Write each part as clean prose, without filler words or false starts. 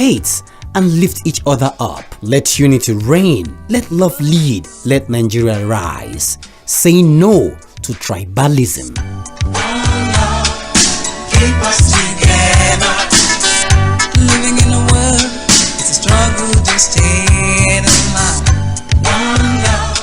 unite and lift each other up. Let unity reign. Let love lead. Let Nigeria rise. Say no to tribalism. One love, keep us together. Living in a world, it's a struggle to stay alive. One love,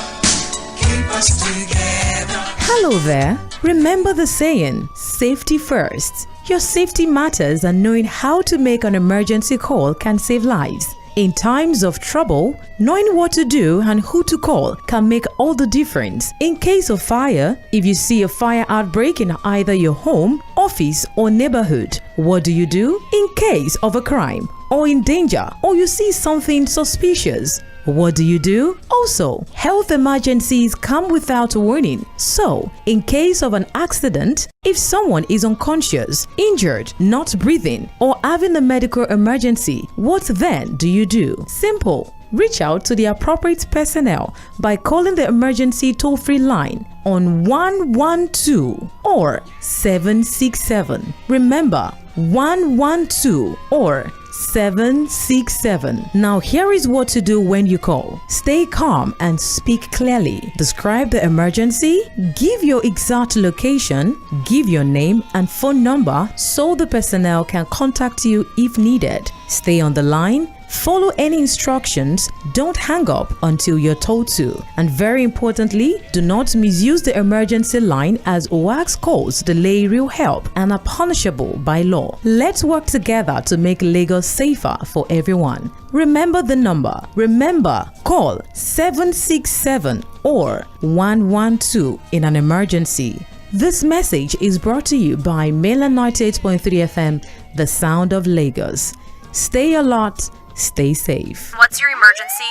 keep us together. Hello there. Remember the saying, safety first. Your safety matters, and knowing how to make an emergency call can save lives. In times of trouble, knowing what to do and who to call can make all the difference. In case of fire, if you see a fire outbreak in either your home, office, or neighborhood, what do? In case of a crime or in danger, or you see something suspicious, what do? Also, health emergencies come without warning. So, in case of an accident, if someone is unconscious, injured, not breathing, or having a medical emergency, what then do you do? Simple. Reach out to the appropriate personnel by calling the emergency toll-free line on 112 or 767. Remember, 112 or 767. Now here is what to do when you call. Stay calm and speak clearly. Describe the emergency, give your exact location, give your name and phone number so the personnel can contact you if needed. Stay on the line. Follow any instructions, don't hang up until you're told to. And very importantly, do not misuse the emergency line, as hoax calls delay real help and are punishable by law. Let's work together to make Lagos safer for everyone. Remember the number. Remember, call 767 or 112 in an emergency. This message is brought to you by Mainland 98.3 FM, the sound of Lagos. Stay alert. Stay safe. What's your emergency?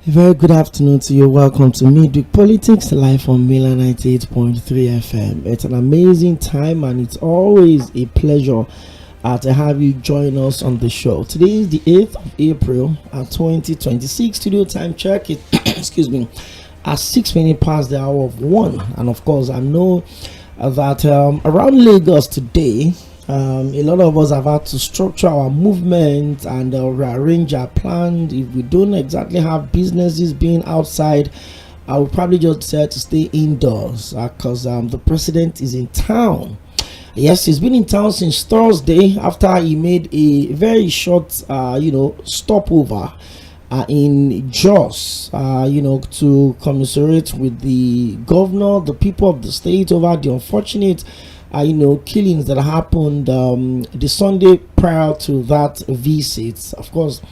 Very good afternoon to you. Welcome to Midweek Politics live on Mainland 98.3 FM. It's an amazing time and it's always a pleasure to have you join us on the show. Today is the 8th of April 2026. Studio time check it excuse me, at 6 minutes past the hour of 1. And of course, I know that around Lagos today, a lot of us have had to structure our movement and rearrange our plans. If we don't exactly have businesses being outside, I would probably just decide to stay indoors because the president is in town. Yes, he's been in town since Thursday after he made a very short, stopover in Jos, to commiserate with the governor, the people of the state over the unfortunate killings that happened the Sunday prior to that visit. Of course,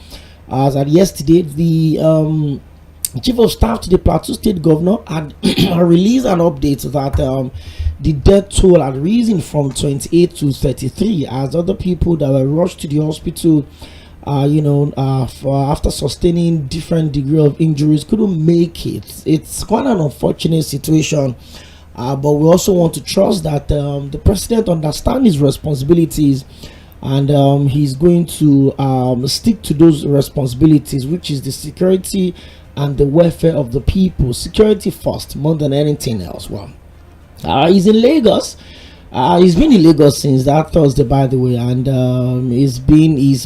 as at yesterday, the chief of staff to the Plateau State governor had released an update that the death toll had risen from 28 to 33 as other people that were rushed to the hospital after sustaining different degree of injuries couldn't make it. It's quite an unfortunate situation. But we also want to trust that the president understands his responsibilities and he's going to stick to those responsibilities, which is the security and the welfare of the people. Security first, more than anything else. Well, he's in Lagos. He's been in Lagos since that Thursday, by the way, and his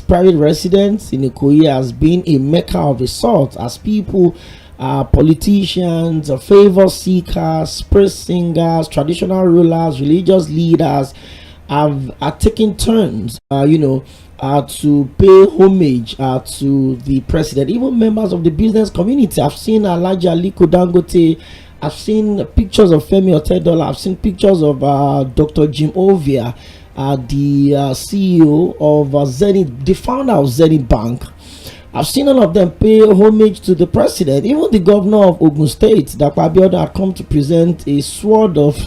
private residence in Ikoyi has been a mecca of the sort, as people, politicians, favor seekers, praise singers, traditional rulers, religious leaders are taking turns, to pay homage to the president. Even members of the business community. I've seen Alhaji Aliko Dangote. I've seen pictures of Femi Otedola. I've seen pictures of Dr. Jim Ovia, the CEO of Zenith, the founder of Zenith Bank. I've seen all of them pay homage to the president. Even the governor of Ogun State, Dr. Abiodun, had come to present a sword of,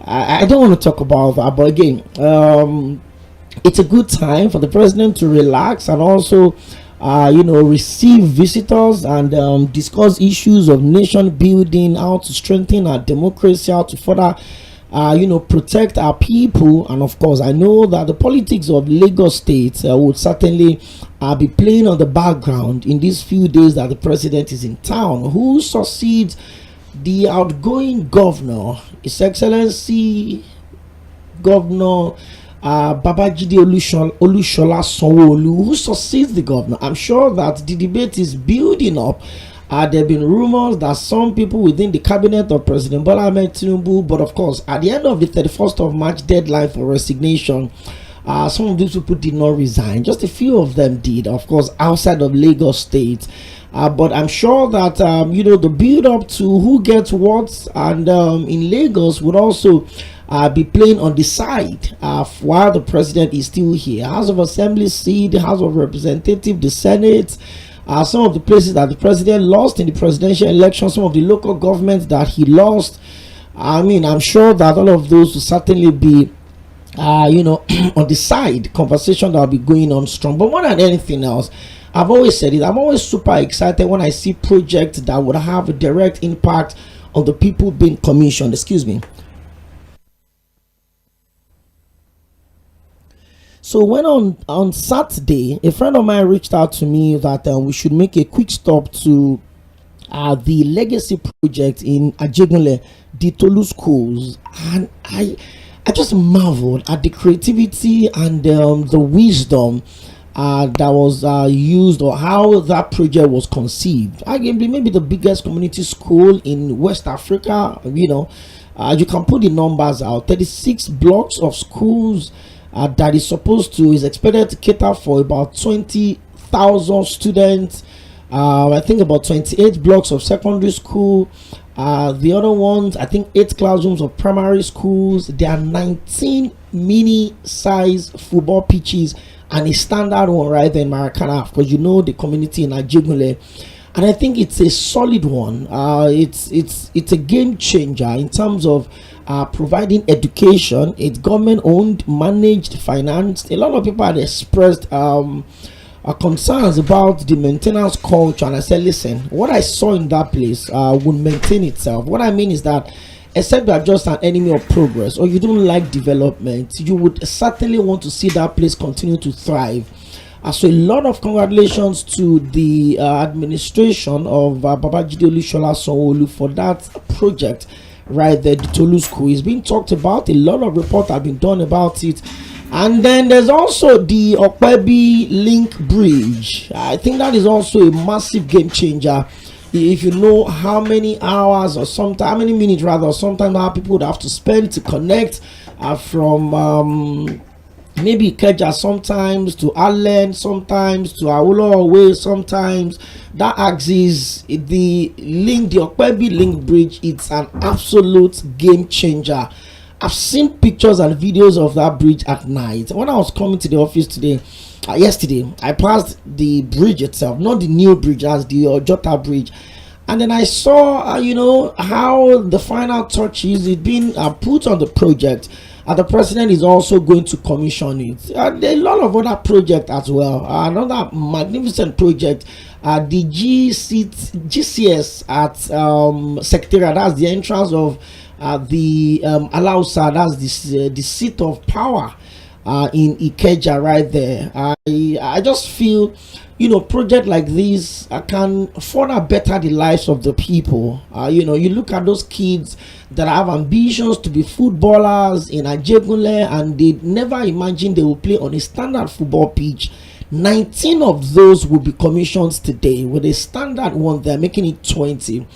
I don't want to talk about that, but again, it's a good time for the president to relax and also receive visitors and discuss issues of nation building, how to strengthen our democracy, how to further protect our people. And of course, I know that the politics of Lagos State would certainly be playing on the background in these few days that the president is in town. Who succeeds the outgoing governor, His Excellency Governor Babajide Olushola Sanwo-Olu, who succeeds the governor? I'm sure that the debate is building up. There have been rumors that some people within the cabinet of President Bola Ahmed Tinubu, but of course, at the end of the 31st of March deadline for resignation, some of these people did not resign. Just a few of them did, of course, outside of Lagos State. But I'm sure that the build up to who gets what and in Lagos would also be playing on the side while the president is still here. House of Assembly seat, the House of Representatives, the Senate, some of the places that the president lost in the presidential election, some of the local governments that he lost. I'm sure that all of those will certainly be on the side conversation that will be going on strong. But more than anything else, I've always said it, I'm always super excited when I see projects that would have a direct impact on the people being commissioned. Excuse me. So when on Saturday, a friend of mine reached out to me that we should make a quick stop to the legacy project in Ajegunle, the Tolu schools, and I just marveled at the creativity and the wisdom that was used, or how that project was conceived. Arguably, maybe the biggest community school in West Africa. You can put the numbers out: 36 blocks of schools that is expected to cater for about 20,000 students. I think about 28 blocks of secondary school. The other ones, I think 8 classrooms of primary schools. There are 19 mini size football pitches and a standard one right there in Maracana, because the community in Ajegunle. And I think it's a solid one. It's a game changer in terms of providing education. It's government owned, managed, financed. A lot of people had expressed concerns about the maintenance culture, and I said, listen, what I saw in that place would maintain itself. What I mean is that, except you are just an enemy of progress or you don't like development, you would certainly want to see that place continue to thrive. So a lot of congratulations to the administration of Babajide Olushola Sanwo-Olu for that project right there, the Tolu school. Is being talked about. A lot of reports have been done about it. And then there's also the Okpebi Link Bridge. I think that is also a massive game changer. If you know how many hours or how many minutes rather, sometimes how people would have to spend to connect from maybe Ikeja, sometimes to Allen, sometimes to Awolowo, sometimes that axis, the Okpebi Link Bridge, it's an absolute game changer. I've seen pictures and videos of that bridge at night. When I was coming to the office yesterday, I passed the bridge itself, not the new bridge, as the Ojota Bridge. And then I saw, how the final touches is being put on the project. And the president is also going to commission it. There are a lot of other projects as well. Another magnificent project, the GCS at Secretariat. That's the entrance of the Alausa. That's the seat of power in Ikeja right there. I just feel, project like this can further better the lives of the people. You look at those kids that have ambitions to be footballers in Ajegunle, and they never imagine they will play on a standard football pitch. 19 of those will be commissioned today. With a standard one, they're making it 20.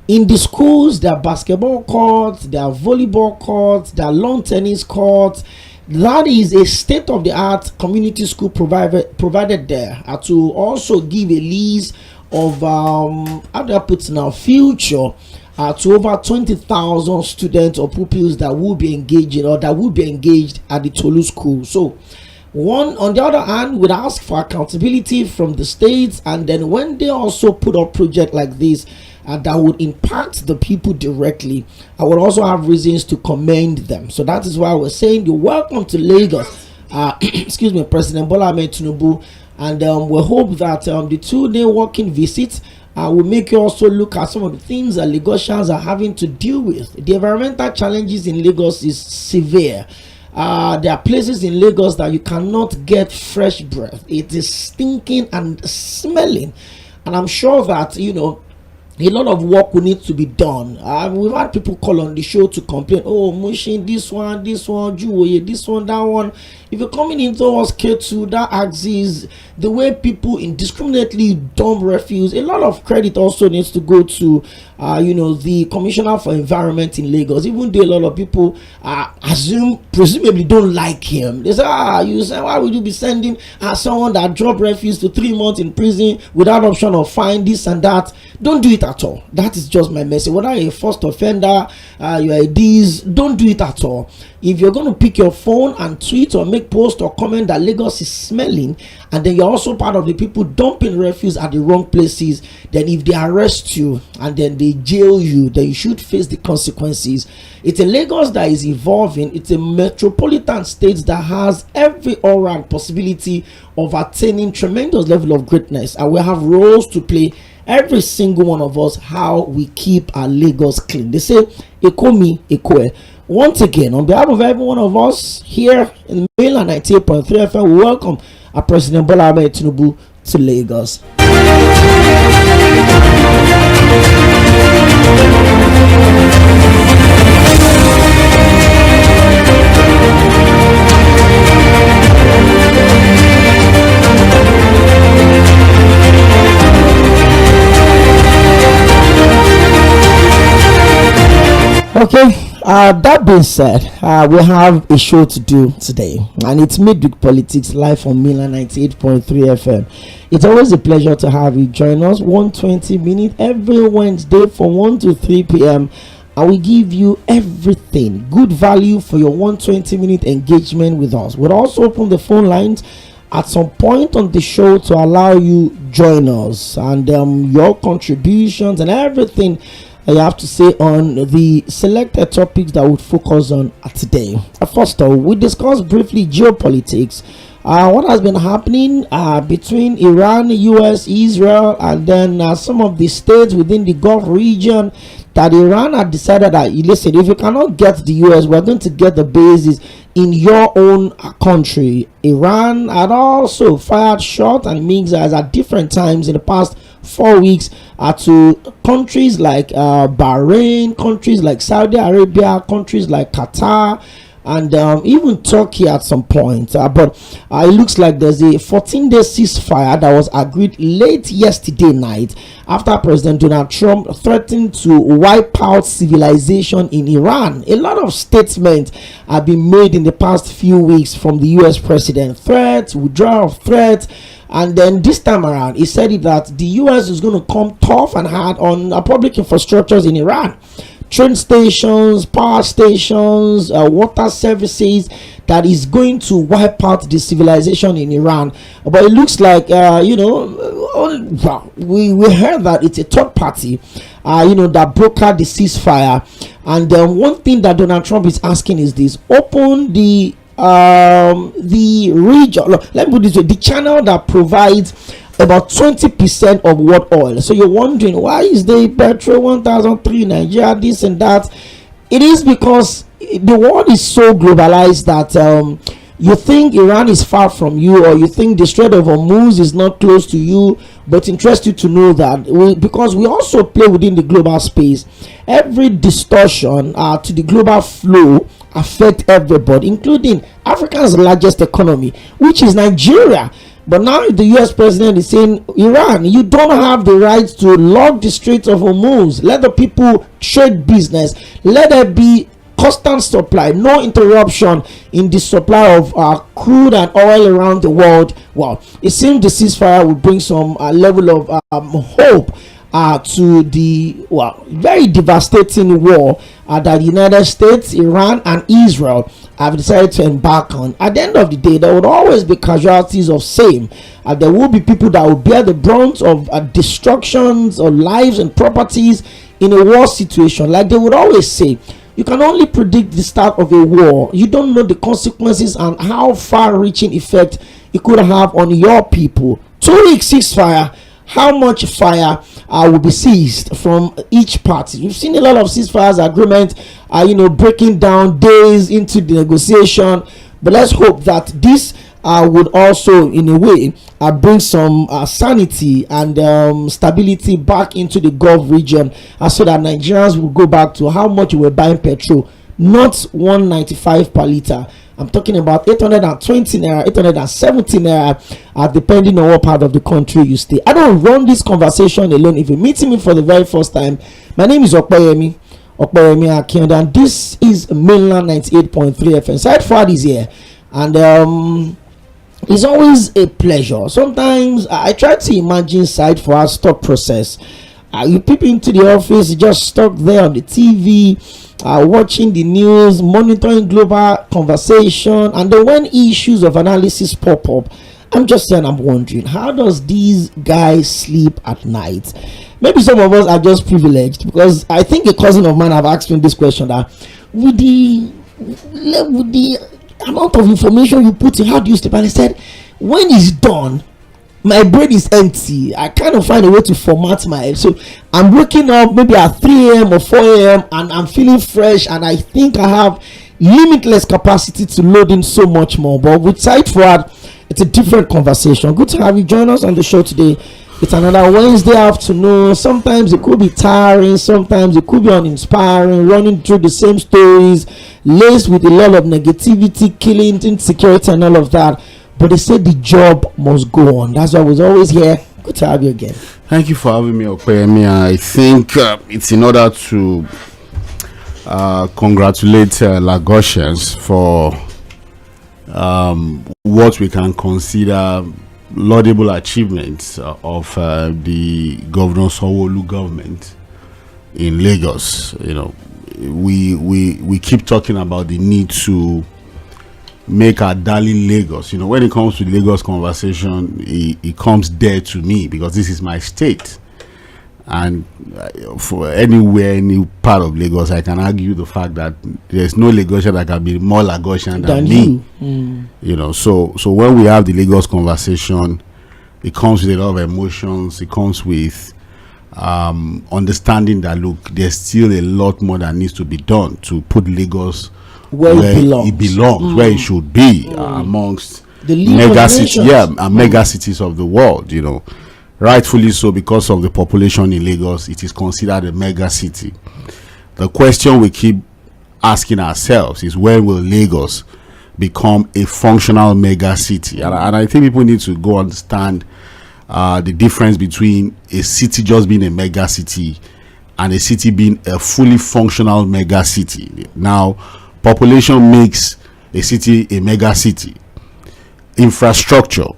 In the schools, there are basketball courts, there are volleyball courts, there are lawn tennis courts. That is a state-of-the-art community school provided there to also give a lease of how do I put it now, future to over 20,000 students or pupils that will be engaged at the Tolu school. So one, on the other hand, would ask for accountability from the states, and then when they also put up project like this that would impact the people directly, I would also have reasons to commend them. So that is why we're saying you're welcome to Lagos, excuse me, President Bola Ahmed Tinubu, and we hope that the 2-day working visit will make you also look at some of the things that Lagosians are having to deal with. The environmental challenges in Lagos is severe. There are places in Lagos that you cannot get fresh breath. It is stinking and smelling, and I'm sure that a lot of work will need to be done. We've had people call on the show to complain, oh, Mushin, this one, Juwoye, this one, that one. If you're coming into us K2, that axis, the way people indiscriminately dump refuse, a lot of credit also needs to go to the Commissioner for Environment in Lagos. Even though a lot of people presumably don't like him, they say, why would you be sending someone that dropped refuse to 3 months in prison without option of fine, this and that? Don't do it at all. That is just my message. Whether you're a first offender, you're a D's, don't do it at all. If you're going to pick your phone and tweet or make post or comment that Lagos is smelling, and then you're also part of the people dumping refuse at the wrong places, then if they arrest you and then they jail you, then you should face the consequences. It's a Lagos that is evolving. It's a metropolitan state that has every aura and possibility of attaining tremendous level of greatness, and we have roles to play, every single one of us, how we keep our Lagos clean. They say Ekomi Ekoe. Once again, on behalf of every one of us here in Mīᴅ 98.3 FM, we welcome our President Bola Ahmed Tinubu to Lagos. Okay, that being said, we have a show to do today, and it's Midweek Politics live on Mīᴅ 98.3 FM. It's always a pleasure to have you join us 120 minutes every Wednesday from 1 to 3 p.m. and we give you everything, good value for your 120-minute engagement with us. We'll also open the phone lines at some point on the show to allow you join us, and your contributions and everything you have to say on the selected topics that would focus on today. First of all, we discussed briefly geopolitics, what has been happening between Iran, US, Israel, and then some of the states within the Gulf region, that Iran had decided that, listen, if you cannot get the US, we're going to get the bases in your own country. Iran had also fired shots and missiles at different times in the past 4 weeks to countries like Bahrain, countries like Saudi Arabia, countries like Qatar, and even Turkey at some point. But it looks like there's a 14-day ceasefire that was agreed late yesterday night after President Donald Trump threatened to wipe out civilization in Iran. A lot of statements have been made in the past few weeks from the US president. Threats, withdrawal of threats. And then this time around, he said that the US is going to come tough and hard on public infrastructures in Iran. Train stations, power stations, water services, that is going to wipe out the civilization in Iran. But it looks like, we heard that it's a third party, that brokered the ceasefire. And one thing that Donald Trump is asking is this: open the region, let me put this way, the channel that provides about 20% of world oil. So you're wondering, why is the petrol 1,003 Nigeria, this and that? It is because the world is so globalized that you think Iran is far from you, or you think the Strait of Hormuz is not close to you, but interest you to know that because we also play within the global space, every distortion to the global flow affect everybody, including Africa's largest economy, which is Nigeria. But now the US president is saying, Iran, you don't have the right to lock the Strait of Hormuz. Let the people trade business. Let there be constant supply, no interruption in the supply of crude and oil around the world. Well, it seems the ceasefire will bring some level of hope to the very devastating war that the United States, Iran, and Israel have decided to embark on. At the end of the day, there would always be casualties of same. There will be people that will bear the brunt of destructions of lives and properties in a war situation. Like they would always say, you can only predict the start of a war. You don't know the consequences and how far-reaching effect it could have on your people. 2-week ceasefire. How much fire will be seized from each party? We've seen a lot of ceasefires agreement, breaking down days into the negotiation. But let's hope that this would also, in a way, bring some sanity and stability back into the Gulf region, so that Nigerians will go back to how much we were buying petrol, not 195 per liter. I'm talking about 820 naira, 870 naira, depending on what part of the country you stay. I don't run this conversation alone. If you're meeting me for the very first time, my name is Okoyemi Akinode, and this is Mainland 98.3 FM. Side Fad is here, and it's always a pleasure. Sometimes I try to imagine Side Fad's thought process. You peep into the office, just stuck there on the TV, watching the news, monitoring global conversation, and then when issues of analysis pop up, I'm wondering, how does these guys sleep at night? Maybe some of us are just privileged, because I think a cousin of mine have asked me this question, that with the amount of information you put in, how do you sleep? And I said, when it's done, my brain is empty. I kind of find a way to format my head. So I'm waking up maybe at 3 a.m. or 4 a.m. and I'm feeling fresh, and I think I have limitless capacity to load in so much more. But with Side Fad, it's a different conversation. Good to have you join us on the show today. It's another Wednesday afternoon. Sometimes it could be tiring, sometimes it could be uninspiring, running through the same stories, laced with a lot of negativity, killing, insecurity, and all of that. But they said the job must go on. That's why I was always here. Good to have you again. Thank you for having me, Okoyemi. I think it's in order to congratulate Lagosians for what we can consider laudable achievements of the Governor Sanwo-Olu government in Lagos. We keep talking about the need to make our darling Lagos. When it comes to the Lagos conversation, it comes dear to me, because this is my state, and for anywhere, any part of Lagos, I can argue the fact that there's no Lagosian that can be more Lagosian than me. So when we have the Lagos conversation, it comes with a lot of emotions. It comes with understanding that, look, there's still a lot more that needs to be done to put Lagos where it belongs, where it should be, amongst the mega cities, mega cities of the world. Rightfully so, because of the population in Lagos, it is considered a mega city. The question we keep asking ourselves is, when will Lagos become a functional mega city? And I think people need to go understand the difference between a city just being a mega city and a city being a fully functional mega city. Now, population makes a city a mega city. Infrastructure,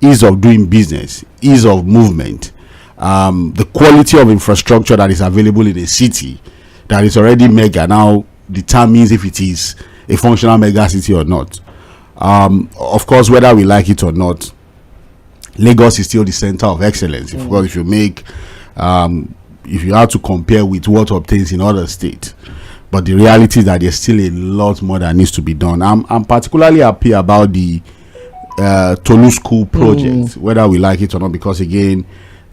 ease of doing business, ease of movement, the quality of infrastructure that is available in a city that is already mega now determines if it is a functional mega city or not. Of course, whether we like it or not, Lagos is still the center of excellence. Of course, if you have to compare with what obtains in other states, but the reality is that there's still a lot more that needs to be done. I'm particularly happy about the Tolu School project, whether we like it or not, because again,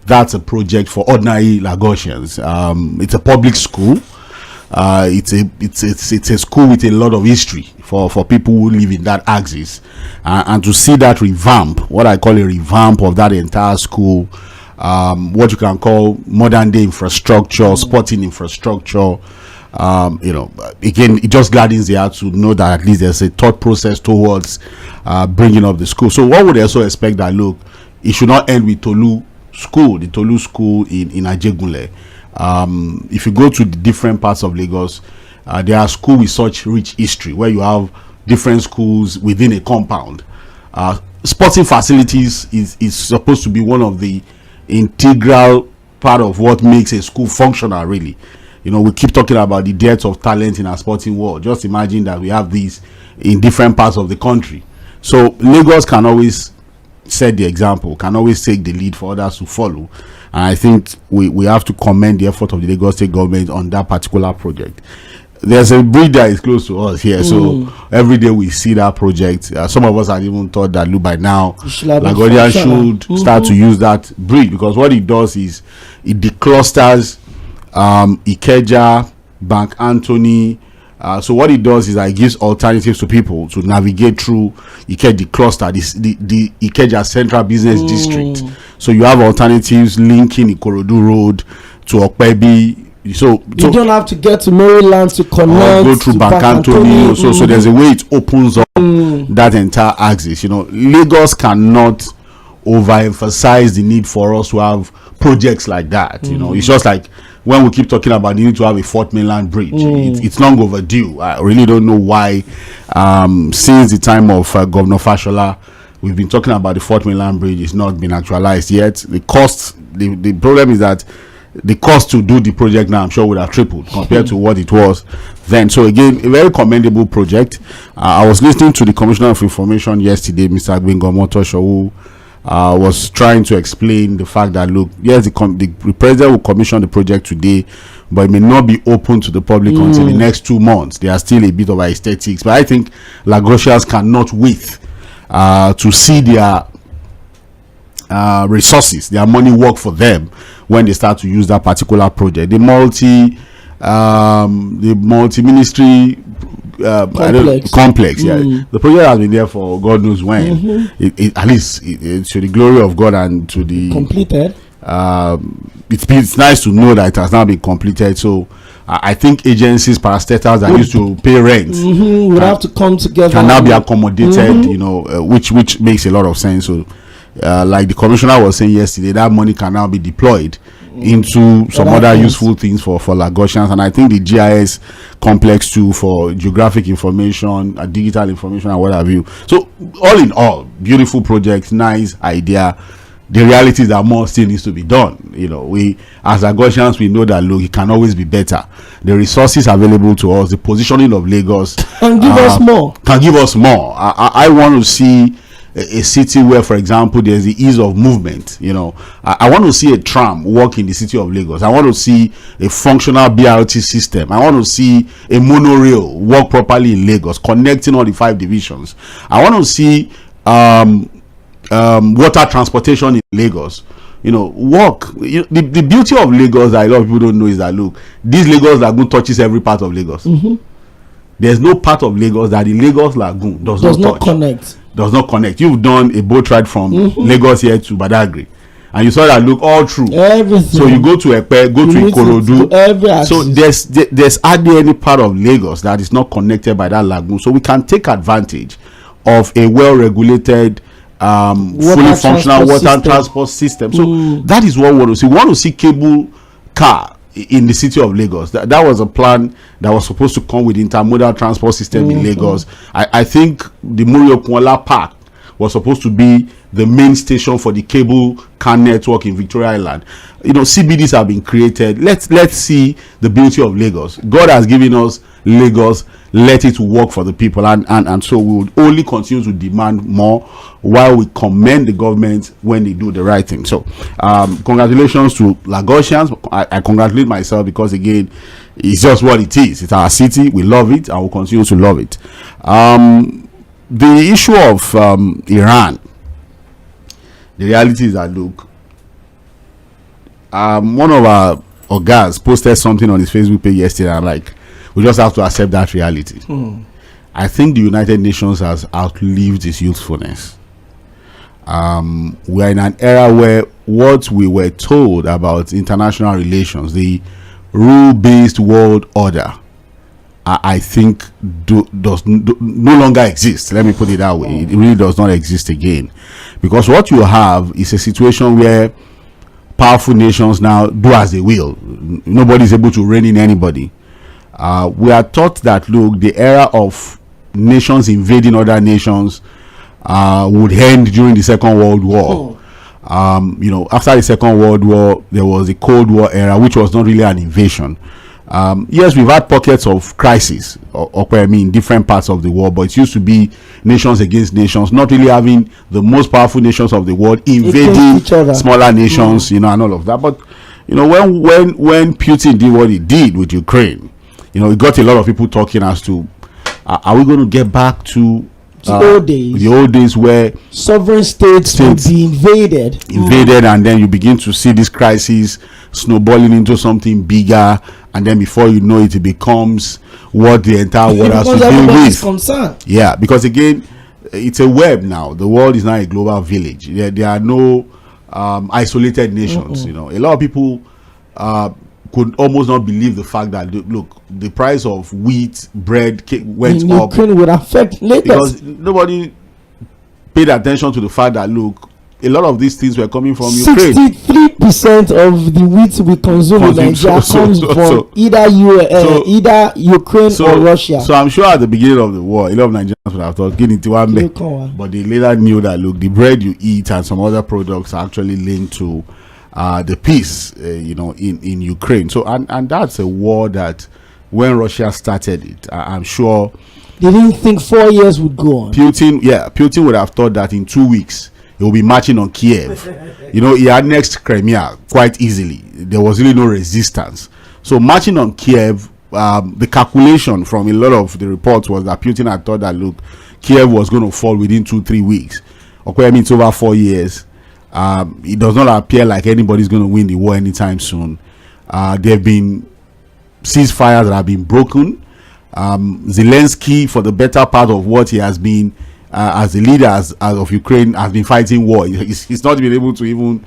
that's a project for ordinary Lagosians. It's a public school. It's a school with a lot of history for people who live in that axis, and to see that revamp, what I call a revamp of that entire school, what you can call modern day infrastructure, sporting infrastructure. Again, it just gladdens the heart to know that at least there's a thought process towards bringing up the school. So one would also expect that, look, it should not end with the Tolu school in Ajegunle. If you go to the different parts of Lagos, there are schools with such rich history where you have different schools within a compound. Sporting facilities is supposed to be one of the integral part of what makes a school functional, really. We keep talking about the dearth of talent in our sporting world. Just imagine that we have these in different parts of the country. So Lagos can always set the example, can always take the lead for others to follow. And I think we have to commend the effort of the Lagos state government on that particular project. There's a bridge that is close to us here, so every day we see that project. Some of us had even thought that, look, by now Lagos should start to use that bridge, because what it does is it declusters Ikeja, Bank Anthony. So what it does is that it gives alternatives to people to navigate through Ikeja cluster, the Ikeja Central Business District. So you have alternatives linking Ikorodu Road to Okpebi. So you don't have to get to Maryland to connect, go through Bank Anthony. So there's a way it opens up that entire axis. Lagos cannot overemphasize the need for us to have projects like that. It's just like when we keep talking about the need to have a fourth mainland bridge. It's long overdue. I really don't know why. Since the time of Governor Fashola, we've been talking about the fourth mainland bridge. It's not been actualized yet. The cost, the problem is that the cost to do the project now, I'm sure, would have tripled compared to what it was then. So again, a very commendable project. I was listening to the Commissioner of Information yesterday, Mr. Agbengo, who was trying to explain the fact that, look, yes, the president will commission the project today, but it may not be open to the public until the next 2 months. There are still a bit of aesthetics, but I think Lagosians cannot wait to see their resources, their money work for them when they start to use that particular project. The multi-ministry complex. The project has been there for God knows when. At least to the glory of God and to the completed. It's nice to know that it has now been completed. So I think agencies, parastatals that used to pay rent would have to come together, can now be accommodated. Which makes a lot of sense. So like the commissioner was saying yesterday, that money can now be deployed into some other useful things for Lagosians. And I think the GIS complex too, for geographic information, digital information, and what have you. So all in all, beautiful project, nice idea. The reality is that more still needs to be done. We as Lagosians, we know that, look, it can always be better. The resources available to us, the positioning of Lagos can give us more. I want to see a city where, for example, there's the ease of movement. I want to see a tram work in the city of Lagos. I want to see a functional BRT system. I want to see a monorail work properly in Lagos, connecting all the 5 divisions. I want to see water transportation in Lagos work. The beauty of Lagos that a lot of people don't know is that, look, this Lagos Lagoon touches every part of Lagos. There's no part of Lagos that the Lagos Lagoon does not connect. You've done a boat ride from Lagos here to Badagry, and you saw that, look, all through everything. So you go to Epe, go to Ikorodu. So there's hardly any part of Lagos that is not connected by that lagoon. So we can take advantage of a well-regulated, fully functional water transport system. So that is what we want to see. We want to see cable car in the city of Lagos. That was a plan that was supposed to come with intermodal transport system in Lagos. I think the Mɪᴅ-Wᴇᴇᴜ Park was supposed to be the main station for the cable car network in Victoria Island. CBDs have been created. Let's see the beauty of Lagos. God has given us Lagos. Let it work for the people, and so we would only continue to demand more while we commend the government when they do the right thing. So congratulations to Lagosians. I congratulate myself, because again, it's just what it is. It's our city. We love it, and we'll continue to love it. The issue of Iran, the reality is that, look, one of our guys posted something on his Facebook page yesterday. I'm like, We just have to accept that reality. I think the United Nations has outlived its usefulness. We are in an era where what we were told about international relations, the rule-based world order, I think does no longer exist. Let me put it that way. It really does not exist again, because what you have is a situation where powerful nations now do as they will. Nobody is able to rein in anybody. We are taught that, look, the era of nations invading other nations would end during the Second World War. After the Second World War, there was the Cold War era, which was not really an invasion. Yes, we've had pockets of crisis, in different parts of the world, but it used to be nations against nations, not really having the most powerful nations of the world invading smaller nations, and all of that. But when Putin did what he did with Ukraine, it got a lot of people talking as to, are we going to get back to the old days where sovereign states would be invaded, and then you begin to see this crisis snowballing into something bigger, and then before you know it, it becomes what the entire world has to deal with. Yeah, because again, it's a web now. The world is now a global village. There are no isolated nations. A lot of people could almost not believe the fact that, look, the price of wheat, bread went up. Ukraine would affect later, because nobody paid attention to the fact that, look, a lot of these things were coming from Ukraine. 63% of the wheat we consume in Nigeria comes from either Ukraine or Russia. So I'm sure at the beginning of the war, a lot of Nigerians would have thought, get into one bed. But they later knew that, look, the bread you eat and some other products are actually linked to the peace, in Ukraine. So and that's a war that, when Russia started it, I'm sure they didn't think 4 years would go on. Putin would have thought that in 2 weeks he will be marching on Kiev. He annexed Crimea quite easily. There was really no resistance. So marching on Kiev, the calculation from a lot of the reports was that Putin had thought that, look, Kiev was going to fall within 2-3 weeks. It's over 4 years. It does not appear like anybody's going to win the war anytime soon. There have been ceasefires that have been broken. Zelensky, for the better part of what he has been as the leader of Ukraine, has been fighting war. He's not been able to even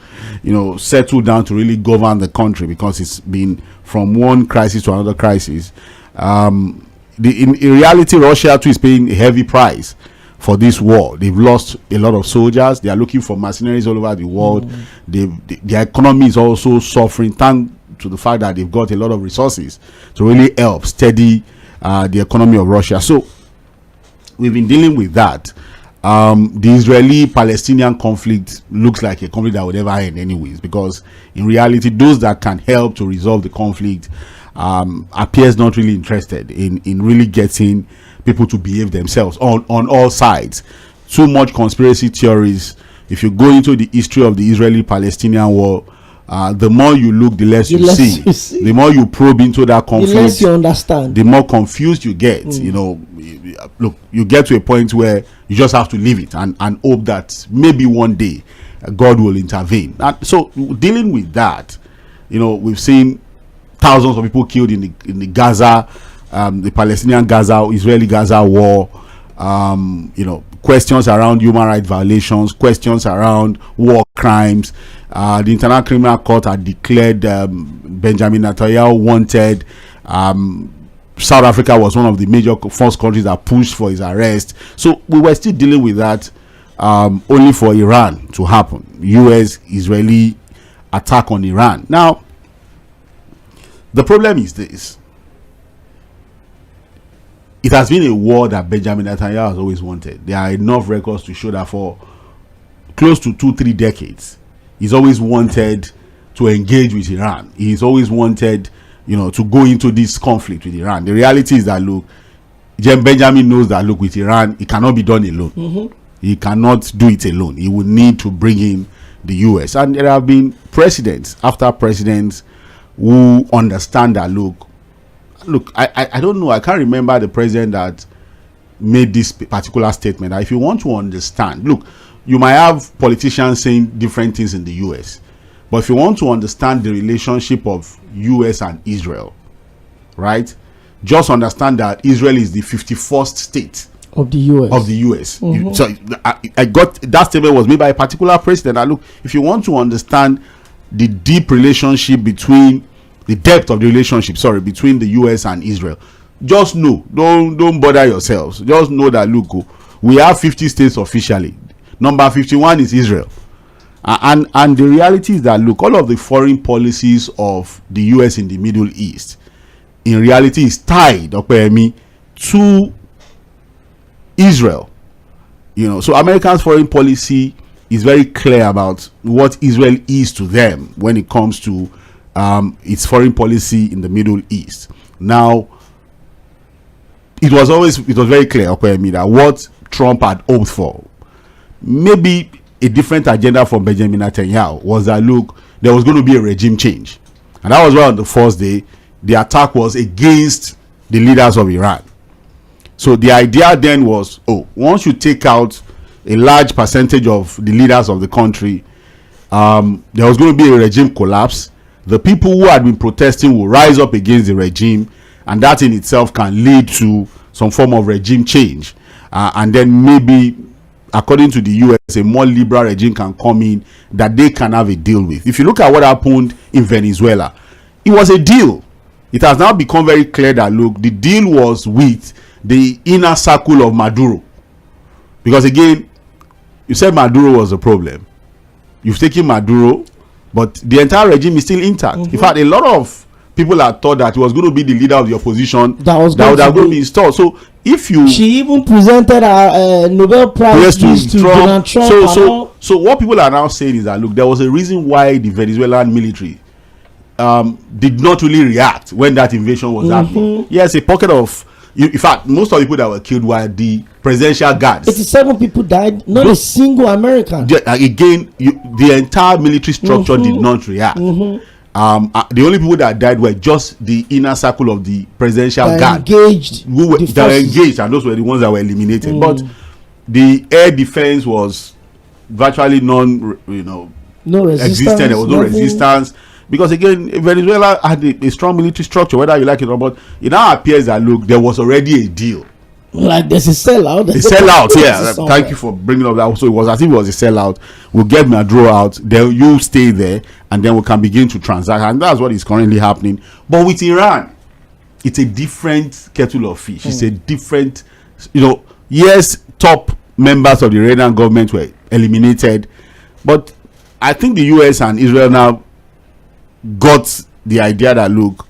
settle down to really govern the country, because it's been from one crisis to another crisis. In reality, Russia too is paying a heavy price for this war. They've lost a lot of soldiers. They are looking for mercenaries all over the world. Their economy is also suffering, thanks to the fact that they've got a lot of resources to really help steady the economy of Russia. So we've been dealing with that. The Israeli-Palestinian conflict looks like a conflict that would never end anyways, because in reality, those that can help to resolve the conflict appears not really interested in really getting people to behave themselves on all sides. Too much conspiracy theories. If you go into the history of the Israeli-Palestinian war, the more you look, the less you see. The more you probe into that conflict, the less you understand, the more confused you get. Look, you get to a point where you just have to leave it and hope that maybe one day God will intervene. And so, dealing with that, we've seen thousands of people killed in the Gaza, the Palestinian Gaza, Israeli Gaza war. Questions around human rights violations, questions around war crimes. The International Criminal Court had declared Benjamin Netanyahu wanted. South Africa was one of the major first countries that pushed for his arrest. So we were still dealing with that, only for Iran to happen. US-Israeli attack on Iran. Now, the problem is this. It has been a war that Benjamin Netanyahu has always wanted. There are enough records to show that for close to 2-3 decades, he's always wanted to engage with Iran. He's always wanted, to go into this conflict with Iran. The reality is that, look, Benjamin knows that, look, with Iran, it cannot be done alone. He cannot do it alone. He would need to bring in the US. And there have been presidents after presidents who understand that, look, I don't know. I can't remember the president that made this particular statement. That if you want to understand, look, you might have politicians saying different things in the US, but if you want to understand the relationship of US and Israel, right, just understand that Israel is the 51st state of the US. So I got that statement was made by a particular president. That look, if you want to understand the deep relationship between the depth of the relationship, between the US and Israel, just know, don't bother yourselves. Just know that look, we have 50 states officially. Number 51 is Israel. And the reality is that look, all of the foreign policies of the US in the Middle East in reality is tied to Israel. So America's foreign policy is very clear about what Israel is to them when it comes to its foreign policy in the Middle East. Now, it was very clear that what Trump had hoped for, maybe a different agenda from Benjamin Netanyahu, was that look, there was going to be a regime change. And that was why on the first day the attack was against the leaders of Iran. So the idea then was, once you take out a large percentage of the leaders of the country, there was going to be a regime collapse. The people who had been protesting will rise up against the regime, and that in itself can lead to some form of regime change. And then maybe, according to the US, a more liberal regime can come in that they can have a deal with. If you look at what happened in Venezuela, it was a deal. It has now become very clear that look, the deal was with the inner circle of Maduro. Because again, you said Maduro was the problem. You've taken Maduro, but the entire regime is still intact. In fact, a lot of people had thought that he was going to be the leader of the opposition that would have going to be installed. So if you, she even presented a Nobel Prize to Donald Trump. So what people are now saying is that look, there was a reason why the Venezuelan military did not really react when that invasion was happening. Yes, a pocket of, in fact, most of the people that were killed were the presidential guards. 87 people died, not a single American. Again, the entire military structure did not react. The only people that died were just the inner circle of the presidential guard that were engaged, and those were the ones that were eliminated. But the air defense was virtually non-existent. There was no resistance. Because again, Venezuela had a strong military structure, whether you like it or not. But it now appears that look, there was already a deal. Like there's a sellout. A sellout, yeah. Thank you for bringing up that. So it was as if it was a sellout. We'll get Maduro out, then you stay there, and then we can begin to transact. And that's what is currently happening. But with Iran, it's a different kettle of fish. It's a different, yes, top members of the Iranian government were eliminated, but I think the US and Israel now got the idea that look,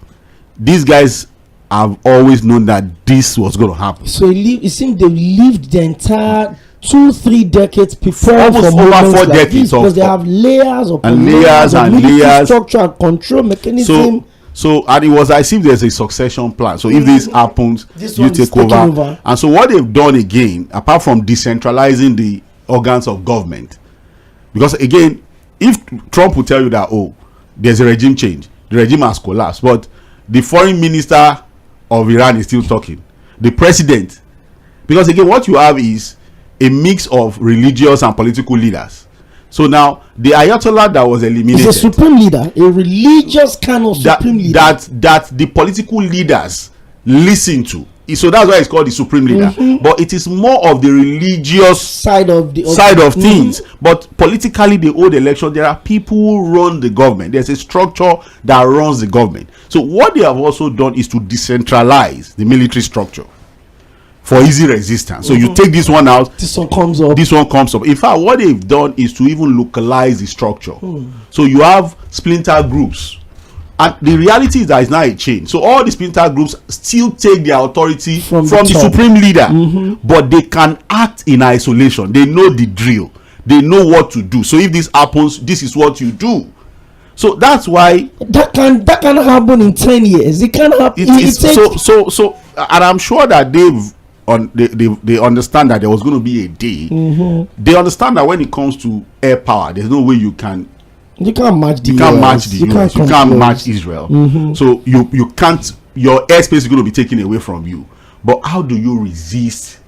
these guys have always known that this was going to happen. So it seems they lived the entire 2-3 decades before, almost over 4 decades, because they have layers of layers structure and control mechanism. So and it was as if there's a succession plan. So if this happens, you take over. And so what they've done again, apart from decentralizing the organs of government, because again, if Trump will tell you that there's a regime change, the regime has collapsed, but the foreign minister of Iran is still talking, the president, because again what you have is a mix of religious and political leaders. So now the Ayatollah that was eliminated is a supreme leader, a religious kind of supreme leader that the political leaders listen to. So that's why it's called the supreme leader. But it is more of the religious side of things. But politically, they hold election. There are people who run the government. There's a structure that runs the government. So what they have also done is to decentralize the military structure for easy resistance. So you take this one out, this one comes up. In fact, what they've done is to even localize the structure. So you have splinter groups. And the reality is that it's not a change. So all the splinter groups still take their authority from the supreme leader, but they can act in isolation. They know the drill. They know what to do. So if this happens, this is what you do. So that's why that can happen in 10 years. It can happen. So and I'm sure that they understand that there was going to be a day. They understand that when it comes to air power, there's no way you can't match the US. You can't match Israel. So you can't. Your airspace is going to be taken away from you. But how do you resist?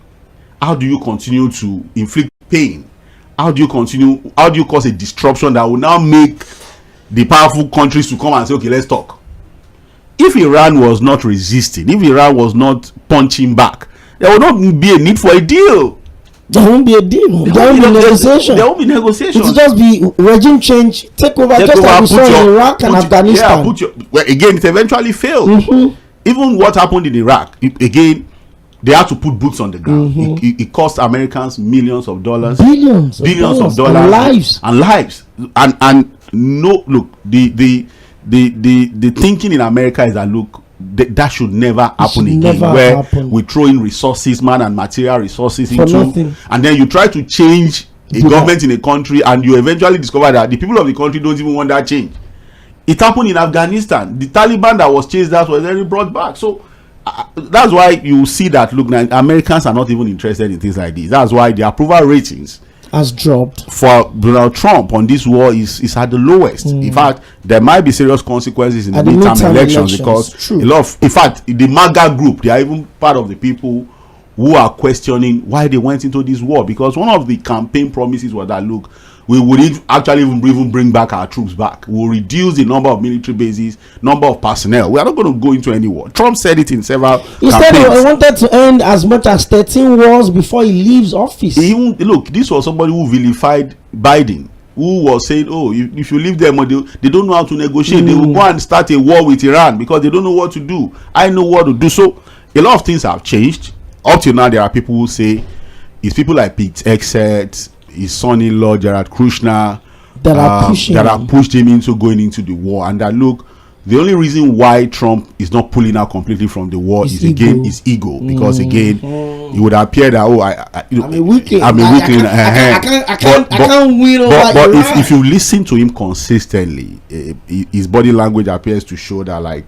How do you continue to inflict pain? How do you cause a disruption that will now make the powerful countries to come and say, okay, let's talk? if Iran was not resisting, if Iran was not punching back, there would not be a need for a deal. There won't be a deal. There won't be negotiation. There won't be negotiation. It will just be regime change, take over, just like we saw in Iraq and Afghanistan. Well, again, it eventually failed. Even what happened in Iraq, again, they had to put boots on the ground. It cost Americans millions of dollars, billions of dollars, and lives. And no, look, the thinking in America is that, look, that should never happen again, where we throw in resources, man and material resources into nothing, and then you try to change a government in a country, and you eventually discover that the people of the country don't even want that change. It happened in Afghanistan. The Taliban that was chased out was then brought back. So that's why you see that, look, now Americans are not even interested in things like this. That's why the approval ratings has dropped for Donald Trump on this war is at the lowest. In fact, there might be serious consequences in the midterm elections because a lot of, in fact, the MAGA group, they are even part of the people who are questioning why they went into this war, because one of the campaign promises was that, look, we would actually even bring back our troops back. We'll reduce the number of military bases, number of personnel. We are not going to go into any war. Trump said it in several He said he wanted to end as much as 13 wars before he leaves office. Look, this was somebody who vilified Biden, who was saying, oh, if you leave them, they don't know how to negotiate. They will go and start a war with Iran because they don't know what to do. I know what to do. So a lot of things have changed. Up till now, there are people who say it's people like Pete Hegseth, his son-in-law Jared Kushner that pushed him into going into the war, and that, look, the only reason why Trump is not pulling out completely from the war is again his ego, because again it would appear that I'm a weakling. I can't win over but if you listen to him consistently, his body language appears to show that, like,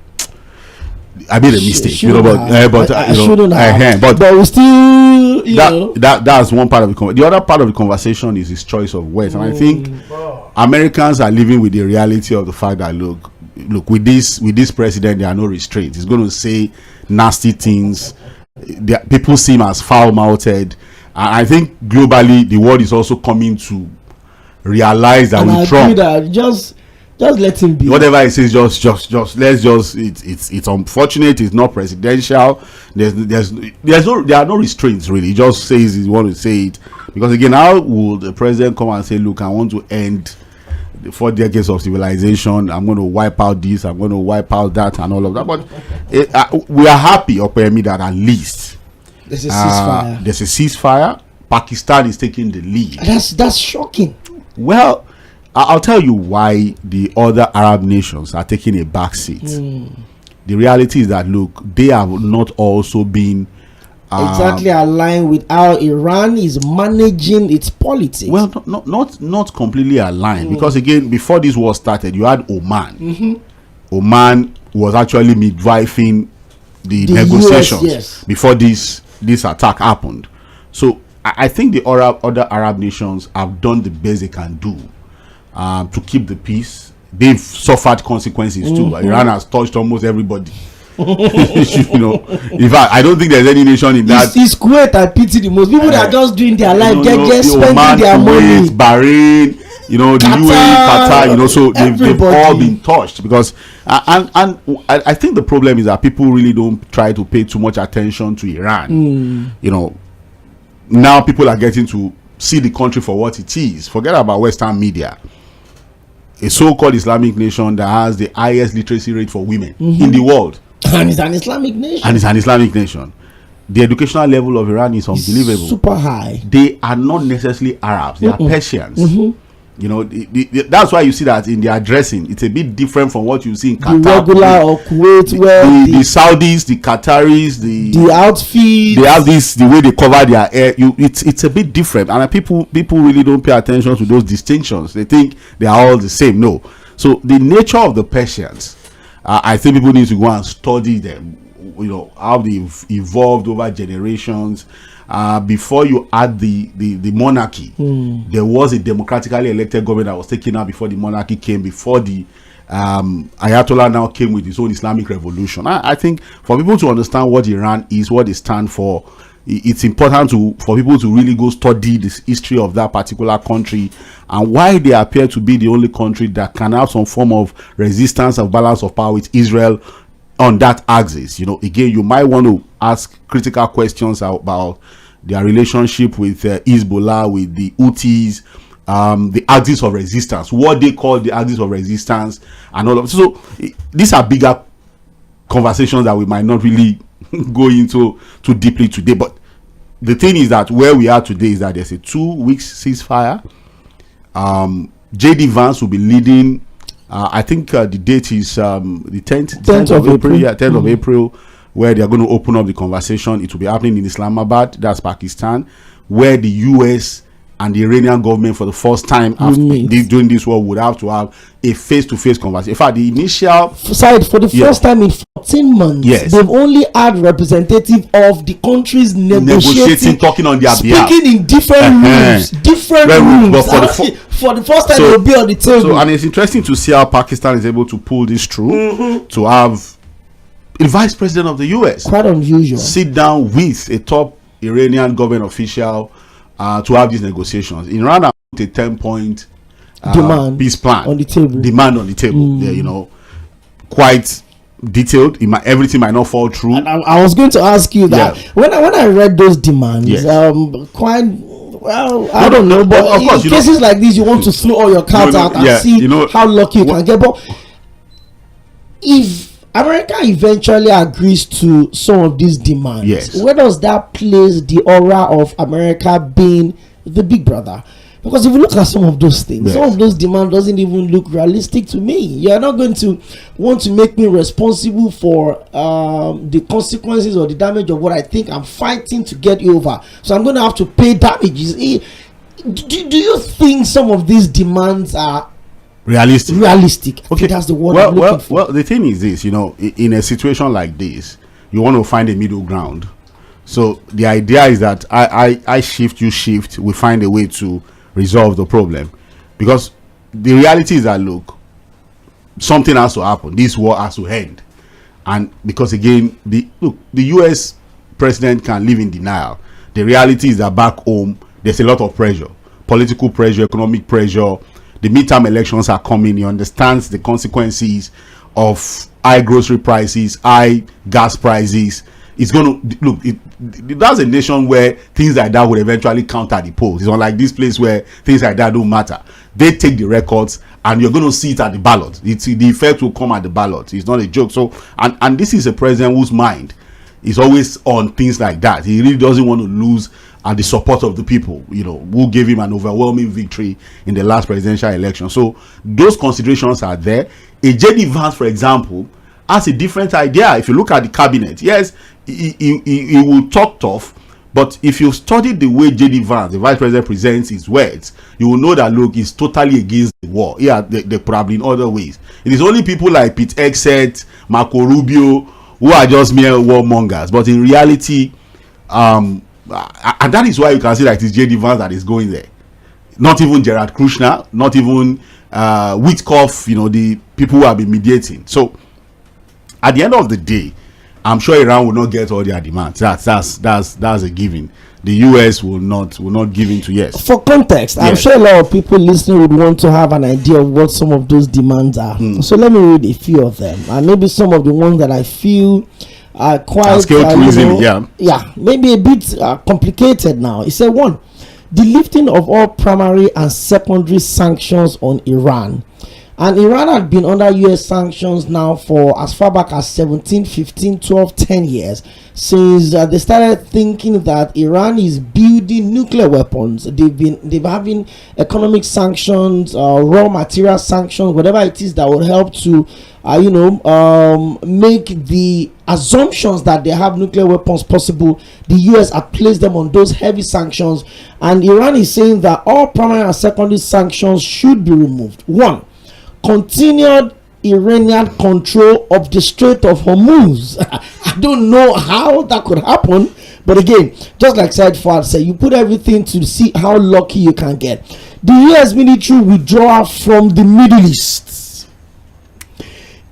I made a mistake, but we still, that's one part of the other part of the conversation is his choice of words, and I think Americans are living with the reality of the fact that, look, with this president, there are no restraints. He's going to say nasty things. People see him as foul-mouthed, and I think globally the world is also coming to realize that with Trump, just let him be. Whatever he says, it's unfortunate. It's not presidential. There are no restraints really. He just says he wants to say it, because again, how would the president come and say, look, I want to end the 4 decades of civilization. I'm going to wipe out this. I'm going to wipe out that, and all of that. But we are happy, Okoyemi, that at least there's a ceasefire. There's a ceasefire. Pakistan is taking the lead. That's shocking. Well, I'll tell you why the other Arab nations are taking a back seat. The reality is that, look, they have not also been exactly aligned with how Iran is managing its politics. Well, not completely aligned, because again, before this war started, you had Oman. Oman was actually midwifing the negotiations before this attack happened. So I think the other Arab nations have done the best they can do to keep the peace. They've suffered consequences too. Iran has touched almost everybody. In fact, I don't think there's any nation in that. It's Kuwait I pity the most. People that are just doing their life, just spending their money. Bahrain, the UAE, Qatar, so they've all been touched, because and I think the problem is that people really don't try to pay too much attention to Iran. Now people are getting to see the country for what it is. Forget about Western media. A so-called Islamic nation that has the highest literacy rate for women in the world, and it's an Islamic nation. The educational level of Iran is unbelievable, super high. They are not necessarily Arabs; they are Persians. That's why you see that in their dressing, it's a bit different from what you see in Qatar, the regular or Kuwait, where the Saudis, the Qataris, the outfit, they have this, the way they cover their hair. It's a bit different, and people really don't pay attention to those distinctions. They think they are all the same. No. So the nature of the Persians, I think people need to go and study them. How they've evolved over generations. Before you add the monarchy, there was a democratically elected government that was taken out before the monarchy came, before the Ayatollah now came with his own Islamic revolution. I think for people to understand what Iran is, what they stand for, it's important for people to really go study the history of that particular country and why they appear to be the only country that can have some form of resistance and balance of power with Israel on that axis. Again, you might want to ask critical questions about their relationship with Hezbollah, with the Houthis, the axis of resistance, what they call the axis of resistance, and all of. So these are bigger conversations that we might not really go into too deeply today. But the thing is that where we are today is that there's a 2-week ceasefire. JD Vance will be leading. I think the date is the 10th of April. Yeah, 10th of April, where they are going to open up the conversation. It will be happening in Islamabad, that's Pakistan, where the US and the Iranian government, for the first time after doing this war, would have to have a face-to-face conversation. In fact, the initial side for the first time in 14 months, they've only had representative of the countries negotiating, talking on their behalf, speaking in different rooms, But for the first time, they'll be on the table. So, and it's interesting to see how Pakistan is able to pull this through, to have a vice president of the US, quite unusual, sit down with a top Iranian government official to have these negotiations. Iran put a 10-point demand peace plan on the table. Yeah, quite detailed. Everything might not fall through. And I was going to ask you that when I read those demands, quite well, I don't know, but of course, in cases like this, you want to throw all your cards out and see how lucky you can get. But if America eventually agrees to some of these demands, where does that place the aura of America being the big brother? Because if you look at some of those things, some of those demands doesn't even look realistic to me. You're not going to want to make me responsible for the consequences or the damage of what I think I'm fighting to get you over. So I'm going to have to pay damages. Do you think some of these demands are realistic? Okay, that's the word I'm looking for. Well, the thing is this, in a situation like this, you want to find a middle ground. So the idea is that I shift, you shift, we find a way to resolve the problem. Because the reality is that, look, something has to happen. This war has to end. And because, again, the US president can live in denial. The reality is that back home, there's a lot of pressure. Political pressure, economic pressure. The midterm elections are coming. He understands the consequences of high grocery prices, high gas prices. It's going to look. That's a nation where things like that would eventually counter the polls. It's not like this place where things like that don't matter. They take the records, and you're going to see it at the ballot. The effect will come at the ballot. It's not a joke. So, and this is a president whose mind is always on things like that. He really doesn't want to lose and the support of the people, who gave him an overwhelming victory in the last presidential election. So those considerations are there. A JD Vance, for example, has a different idea. If you look at the cabinet, yes, he will talk tough, but if you study the way JD Vance, the vice president, presents his words, you will know that, look, he's totally against the war. Yeah, they probably in other ways. It is only people like Pete Hegseth, Marco Rubio, who are just mere warmongers. But in reality, and that is why you can see that it's JD Vance that is going there. Not even Jared Kushner, not even Witkoff, the people who have been mediating. So at the end of the day, I'm sure Iran will not get all their demands. That's a given. The US will not give in to yes. For context, I'm sure a lot of people listening would want to have an idea of what some of those demands are. So let me read a few of them, and maybe some of the ones that I feel are quite maybe a bit complicated now. It said, 1, the lifting of all primary and secondary sanctions on Iran. And Iran had been under US sanctions now for as far back as 17, 15, 12, 10 years, since they started thinking that Iran is building nuclear weapons. They've been having economic sanctions, raw material sanctions, whatever it is that would help to make the assumptions that they have nuclear weapons possible. The US had placed them on those heavy sanctions, and Iran is saying that all primary and secondary sanctions should be removed. 1, continued Iranian control of the Strait of Hormuz. I don't know how that could happen, but again, just like Said Fuad said, you put everything to see how lucky you can get. The US military withdrawal from the Middle East,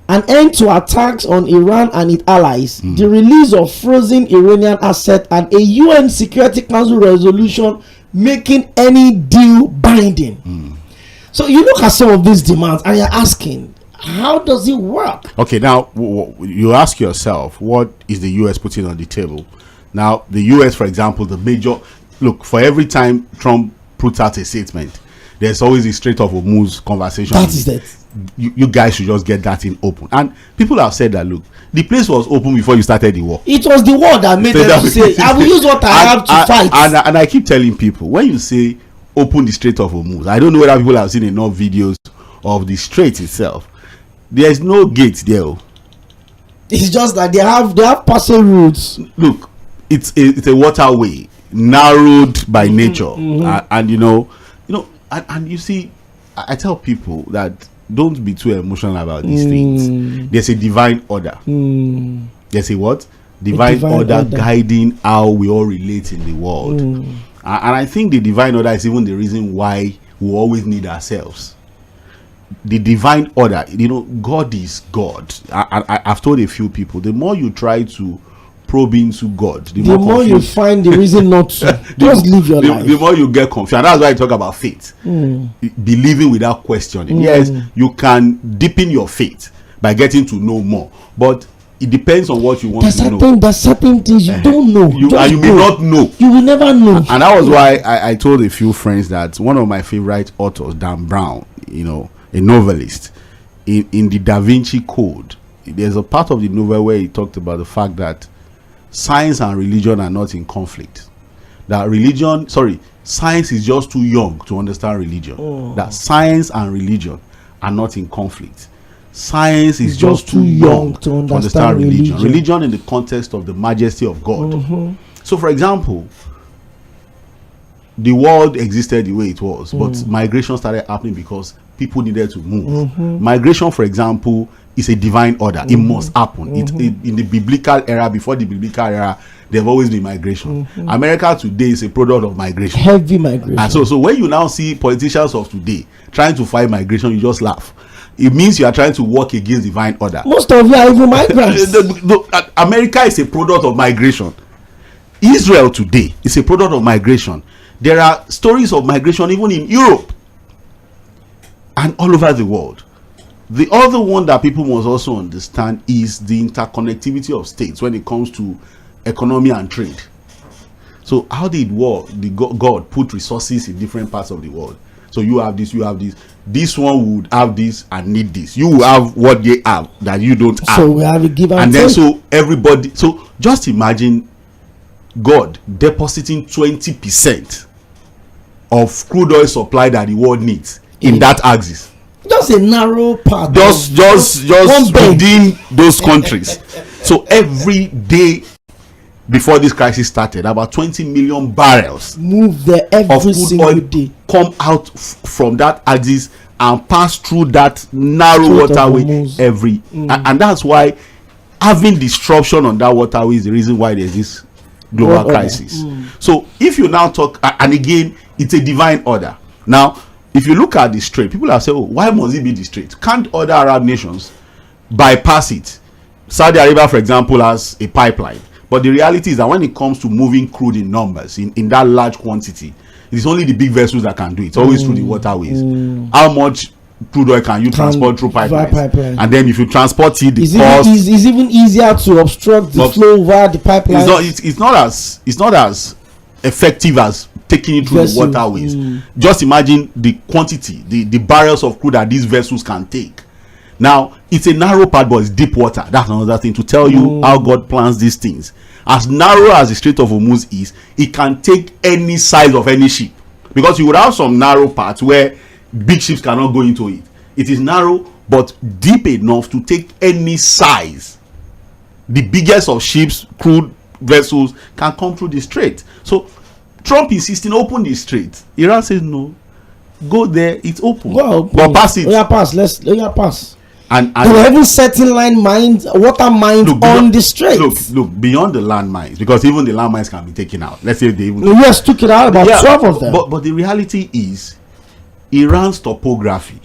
an end to attacks on Iran and its allies, the release of frozen Iranian assets, and a UN Security Council resolution making any deal binding. So you look at some of these demands and you're asking, How does it work? Okay, now you ask yourself, what is the US putting on the table? Now, the US, for example, the major look, for every time Trump puts out a statement, there's always a Strait of Hormuz conversation. That is it. You guys should just get that in open. And people have said that, look, the place was open before you started the war. It was the war that made them say, I will use what I have to fight. And I keep telling people, when you say open the Strait of Hormuz, I don't know whether people have seen enough videos of the strait itself. There is no gate there. It's just that they have passing routes. Look, it's a waterway, narrowed by nature, and and you see, I tell people that don't be too emotional about these things. There's a divine order. There's a what? Divine order guiding how we all relate in the world. And I think the divine order is even the reason why we always need ourselves. The divine order, God is God. I've told a few people, the more you try to probe into God, the more you find the reason not to. Just live your life. The more you get confused. And that's why I talk about faith. Believing without questioning. Yes, you can deepen your faith by getting to know more, but it depends on what you want to know. There's certain things you don't know. You may not know. You will never know. And that was why I told a few friends that one of my favorite authors, Dan Brown, a novelist, in the Da Vinci Code, there's a part of the novel where he talked about the fact that science and religion are not in conflict. That science is just too young to understand religion. That science and religion are not in conflict. Science is just too young to understand religion. Religion in the context of the majesty of God. So, for example, the world existed the way it was, but migration started happening because people needed to move. Migration, for example, is a divine order. It must happen. In the biblical era, before the biblical era, there have always been migration. America today is a product of migration. Heavy migration. And so when you now see politicians of today trying to fight migration, you just laugh. It means you are trying to work against divine order. Most of you are even migrants. America is a product of migration. Israel today is a product of migration. There are stories of migration even in Europe and all over the world. The other one that people must also understand is the interconnectivity of states when it comes to economy and trade. So how did God put resources in different parts of the world? So you have this, you have this. This one would have this and need this. You will have what they have that you don't have. So we have a give and then so everybody. So just imagine God depositing 20% of crude oil supply that the world needs in that axis. Just a narrow part. Just within those countries. So every day before this crisis started, about 20 million barrels move there every single day, come out from that axis and pass through that narrow waterway and that's why having disruption on that waterway is the reason why there's this global crisis. So if you now talk, and again, it's a divine order. Now, if you look at the strait, people have said, why must it be the strait? Can't other Arab nations bypass it? Saudi Arabia, for example, has a pipeline. But the reality is that when it comes to moving crude in numbers, in that large quantity, it's only the big vessels that can do it. It's always through the waterways. How much crude oil can you transport through pipelines? And then if you transport it, it's even easier to obstruct the flow over the pipelines. It's not as effective as taking it through the waterways. Just imagine the quantity, the barrels of crude that these vessels can take. Now, it's a narrow part, but it's deep water. That's another thing to tell you how God plans these things. As narrow as the Strait of Hormuz is, it can take any size of any ship. Because you would have some narrow parts where big ships cannot go into it. It is narrow, but deep enough to take any size. The biggest of ships, crude vessels, can come through the strait. So, Trump insisting, open the strait. Iran says, no. Go there, it's open. But pass it. Pass. And they were even setting water mines on the strait. Look, beyond the landmines, because even the landmines can be taken out. Let's say they even took it out, about 12 of them. But the reality is, Iran's topography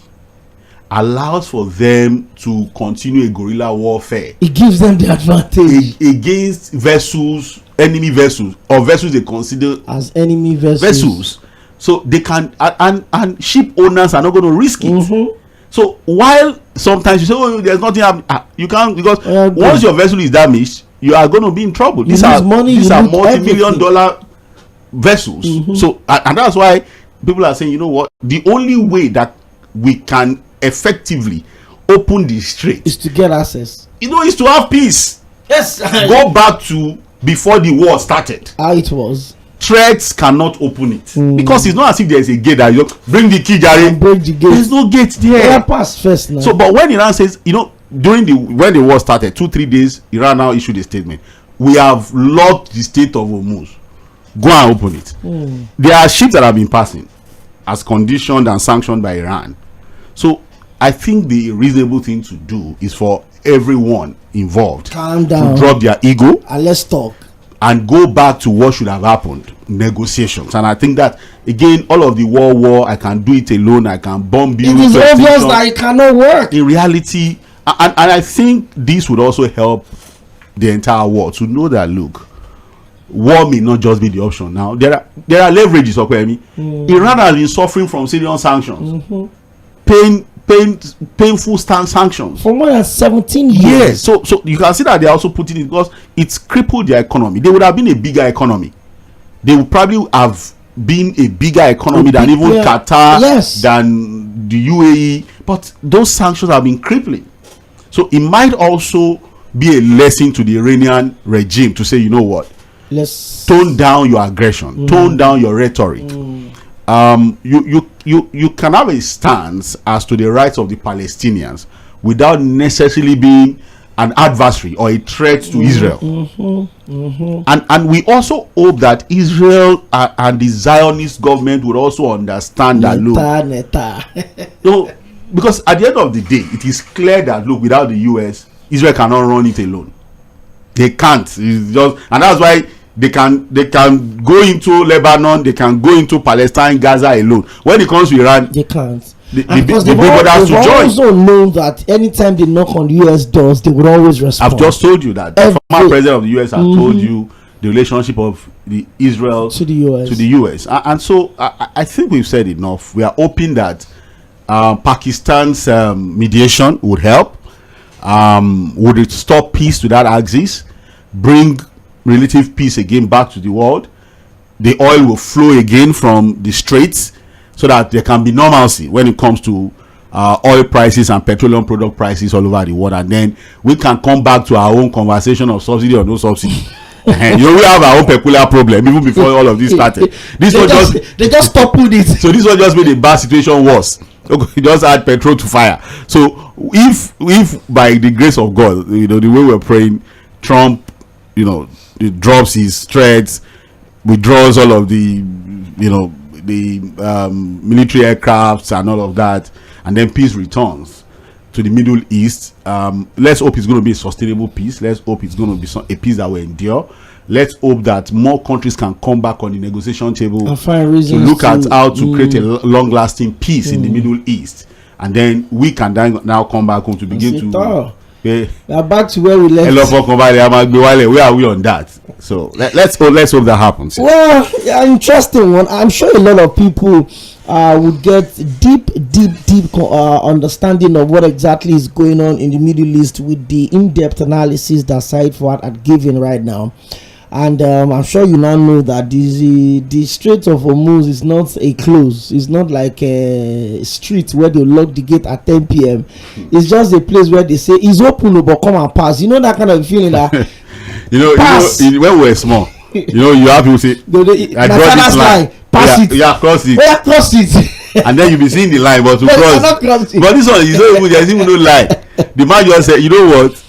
allows for them to continue a guerrilla warfare. It gives them the advantage against vessels, enemy vessels, or vessels they consider as enemy vessels. So they can, and ship owners are not going to risk it. So while sometimes you say, oh, there's nothing happening, you can't, because once your vessel is damaged, you are going to be in trouble. These are multi-million-dollar vessels. So and that's why people are saying, you know what, the only way that we can effectively open the strait is to get access, is to have peace. Yes. Go back to before the war started, how it was. Threats cannot open it because it's not as if there's a gate that you bring the key, Jerry. Break the gate. There's no gate there. Pass first now. So, but when Iran says, when the war started, 2-3 days, Iran now issued a statement. We have locked the Strait of Hormuz. Go and open it. There are ships that have been passing as conditioned and sanctioned by Iran. So I think the reasonable thing to do is for everyone involved calm down, to drop their ego, and let's talk and go back to what should have happened, negotiations. And I think that again, all of the war, I can do it alone, I can bomb you. It is obvious that it cannot work in reality. And I think this would also help the entire world to know that, look, war may not just be the option. Now there are leverages, okay? Iran has been suffering from Syrian sanctions, painful sanctions for more than 17 years. Yes, so you can see that they are also putting it because it's crippled their economy. They would have been a bigger economy. They would probably have been a bigger economy than even Qatar, than the UAE. But those sanctions have been crippling. So it might also be a lesson to the Iranian regime to say, you know what, let's tone down your aggression, tone down your rhetoric. You can have a stance as to the rights of the Palestinians without necessarily being an adversary or a threat to Israel. And we also hope that Israel and the Zionist government would also understand that, look, because at the end of the day, it is clear that, look, without the US, Israel cannot run it alone. They can't. It's just, and that's why they can go into Lebanon, they can go into Palestine, Gaza alone. When it comes to Iran, they can't. Because they've also known that anytime they knock on US doors, they would always respond. I've just told you that the former president of the US has told you the relationship of the Israel to the US. And so I think we've said enough. We are hoping that Pakistan's mediation would help, would restore peace to that axis, bring relative peace again back to the world. The oil will flow again from the straits so that there can be normalcy when it comes to oil prices and petroleum product prices all over the world, and then we can come back to our own conversation of subsidy or no subsidy. We have our own peculiar problem even before all of this started. They just toppled it. So this one just made a bad situation worse. You just add petrol to fire. So if by the grace of God, the way we're praying, Trump, it drops his threats, withdraws all of the military aircrafts and all of that, and then peace returns to the Middle East. Let's hope it's going to be a sustainable peace. Let's hope it's going to be a peace that will endure. Let's hope that more countries can come back on the negotiation table to look at how to create a long-lasting peace in the Middle East, and then we can now come back home to begin to. We are back to where we left. Where are we on that? So let's hope that happens. Well, interesting one. I'm sure a lot of people would get deep understanding of what exactly is going on in the Middle East with the in-depth analysis that Said Fuad had given right now. And I'm sure you now know that the Strait of Hormuz is not a close. It's not like a street where they lock the gate at 10 p.m. It's just a place where they say it's open, but come and pass. You know that kind of feeling that when we were small, you have people say, I draw this line. Pass it. Yeah, cross it. Yeah, cross it. And then you be seeing the line, but to cross. But this one is not even, there's even no line. The man just said, you know what?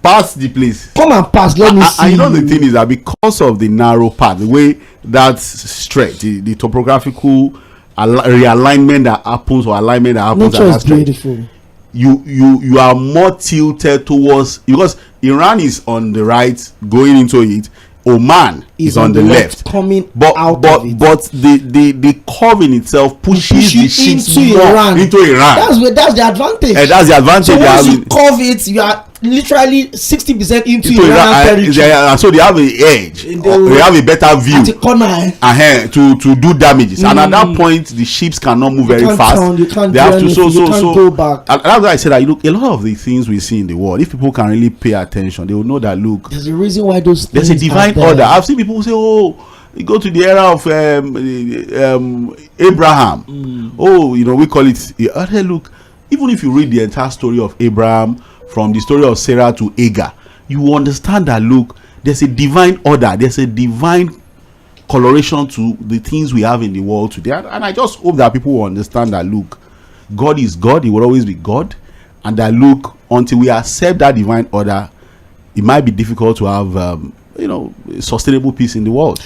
Pass the place. Come and pass. Let me see. And the thing is that because of the narrow path, the way that stretch, the topographical realignment that happens or alignment that happens, nature is beautiful. You are more tilted towards, because Iran is on the right going into it. Oman is on the left coming but the curve in itself pushes the ships into Iran. That's the advantage. That's the advantage. So once you curve it, literally 60% into So Iranian territory. so they have an edge. They have a better view At the corner. to do damages. And at that point, the ships cannot move very fast. You can't they do have to anything, you can't go back. And that's why I said that, a lot of the things we see in the world, if people can really pay attention, they will know that, look, There's a reason why those things there's a divine order. I've seen people say, oh, you go to the era of Abraham. Oh, we call it. Hey, look, even if you read the entire story of Abraham, from the story of Sarah to Hagar, you understand that, look, there's a divine order, there's a divine coloration to the things we have in the world today. And I just hope that people will understand that, look, God is God, He will always be God, and that, look, until we accept that divine order, it might be difficult to have sustainable peace in the world.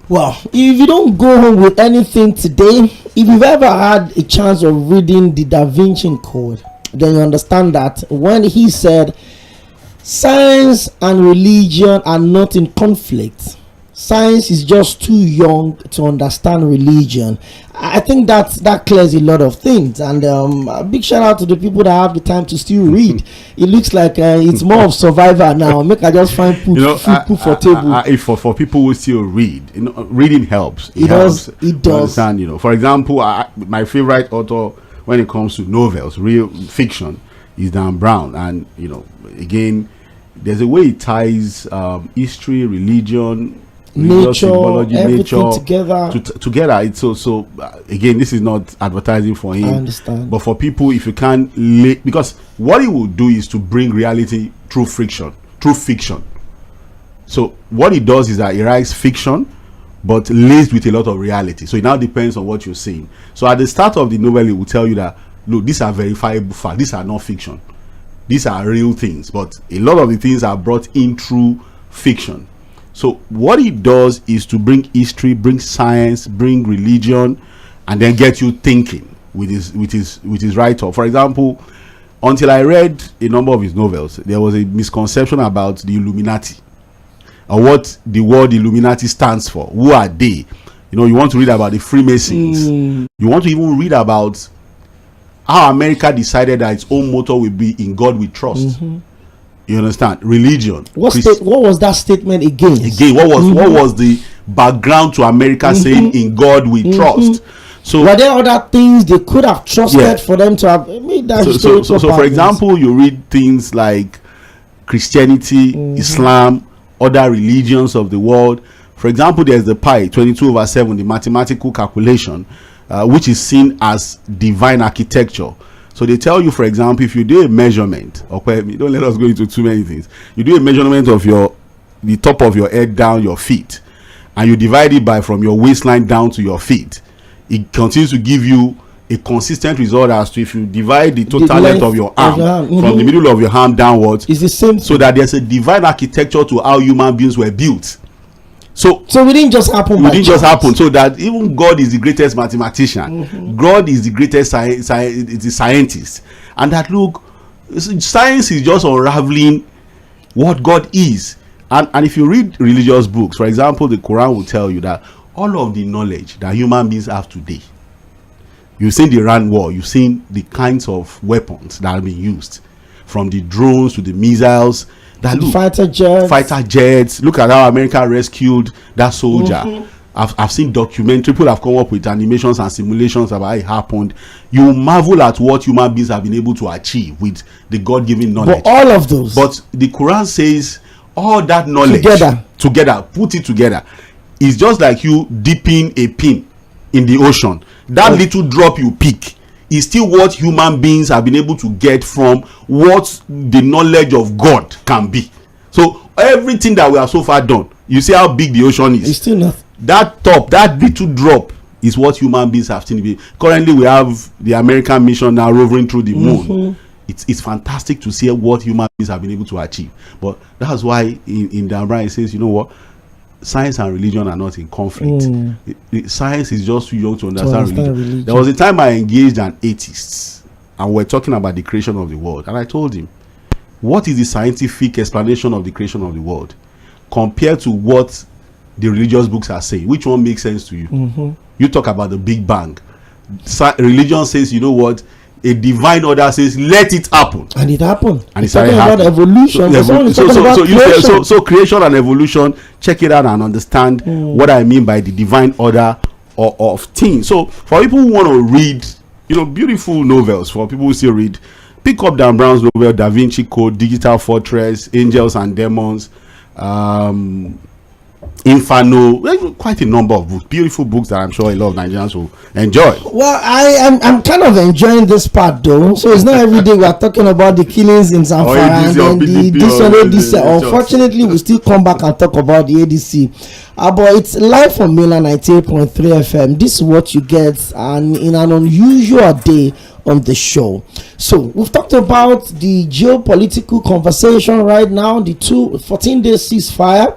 Well, if you don't go home with anything today, if you've ever had a chance of reading the Da Vinci Code, then you understand that when he said science and religion are not in conflict, science is just too young to understand religion. I think that clears a lot of things. And a big shout out to the people that have the time to still read. It looks like it's more of survivor now. Make I just find food for table. If for people who still read, reading helps. It does. Understand, for example, my favorite author when it comes to novels, real fiction, is Dan Brown. And again, there's a way it ties history, religion, nature, nature together. Together. It's so again, this is not advertising for him. I understand. But for people, if you can, because what he will do is to bring reality through fiction. So what he does is that he writes fiction, but laced with a lot of reality. So it now depends on what you're saying. So at the start of the novel, it will tell you that, look, these are verifiable facts. These are not fiction. These are real things. But a lot of the things are brought in through fiction. So what he does is to bring history, bring science, bring religion, and then get you thinking with his write-up. For example, until I read a number of his novels, there was a misconception about the Illuminati, or what the word Illuminati stands for. Who are they? You want to read about the Freemasons. You want to even read about how America decided that its own motto will be "In God We Trust." You understand? Religion. What was that statement again? What was the background to America saying "In God We Trust"? So were there other things they could have trusted for them to have made that? So for example, you read things like Christianity, Islam, other religions of the world. For example, there's the pi 22/7, the mathematical calculation, which is seen as divine architecture. So they tell you, for example, if you do a measurement, okay, don't let us go into too many things. You do a measurement of the top of your head down your feet, and you divide it by from your waistline down to your feet. It continues to give you a consistent result as to if you divide the total length of your arm from the middle of your arm downwards. It's the same. So that there's a divine architecture to how human beings were built. So it didn't just happen. So that even God is the greatest mathematician. God is the greatest scientist. And that, look, science is just unraveling what God is. And if you read religious books, for example, the Quran will tell you that all of the knowledge that human beings have today, you've seen the Iran war, you've seen the kinds of weapons that have been used, from the drones to the missiles, fighter jets. Look at how America rescued that soldier. I've seen documentary, people have come up with animations and simulations about how it happened. You marvel at what human beings have been able to achieve with the God-given knowledge. But all of those. But the Quran says all that knowledge together, put it together, is just like you dipping a pin in the ocean. That little drop you pick is still what human beings have been able to get from what the knowledge of God can be. So everything that we have so far done, you see how big the ocean is. It's still not. That top, that little drop is what human beings have seen. Currently, we have the American mission now roving through the moon. It's fantastic to see what human beings have been able to achieve. But that's why in Dan Brown it says, you know what? Science and religion are not in conflict. Science is just too young to understand religion. There was a time I engaged an atheist, and we're talking about the creation of the world. And I told him, what is the scientific explanation of the creation of the world compared to what the religious books are saying? Which one makes sense to you? You talk about the Big Bang. Religion says, you know what? a divine order says, let it happen. And it happened. And it's talking about evolution. So creation and evolution, check it out and understand what I mean by the divine order of things. So for people who want to read, beautiful novels, for people who still read, pick up Dan Brown's novel, Da Vinci Code, Digital Fortress, Angels and Demons, Inferno. Quite a number of books, beautiful books that I'm sure a lot of Nigerians will enjoy. Well, I'm kind of enjoying this part though. So it's not every day we are talking about the killings in Zamfara and then this ADC. Unfortunately, we still come back and talk about the ADC. But it's live on Miller 98.3 FM. This is what you get, and in an unusual day on the show. So we've talked about the geopolitical conversation right now, the 14-day ceasefire.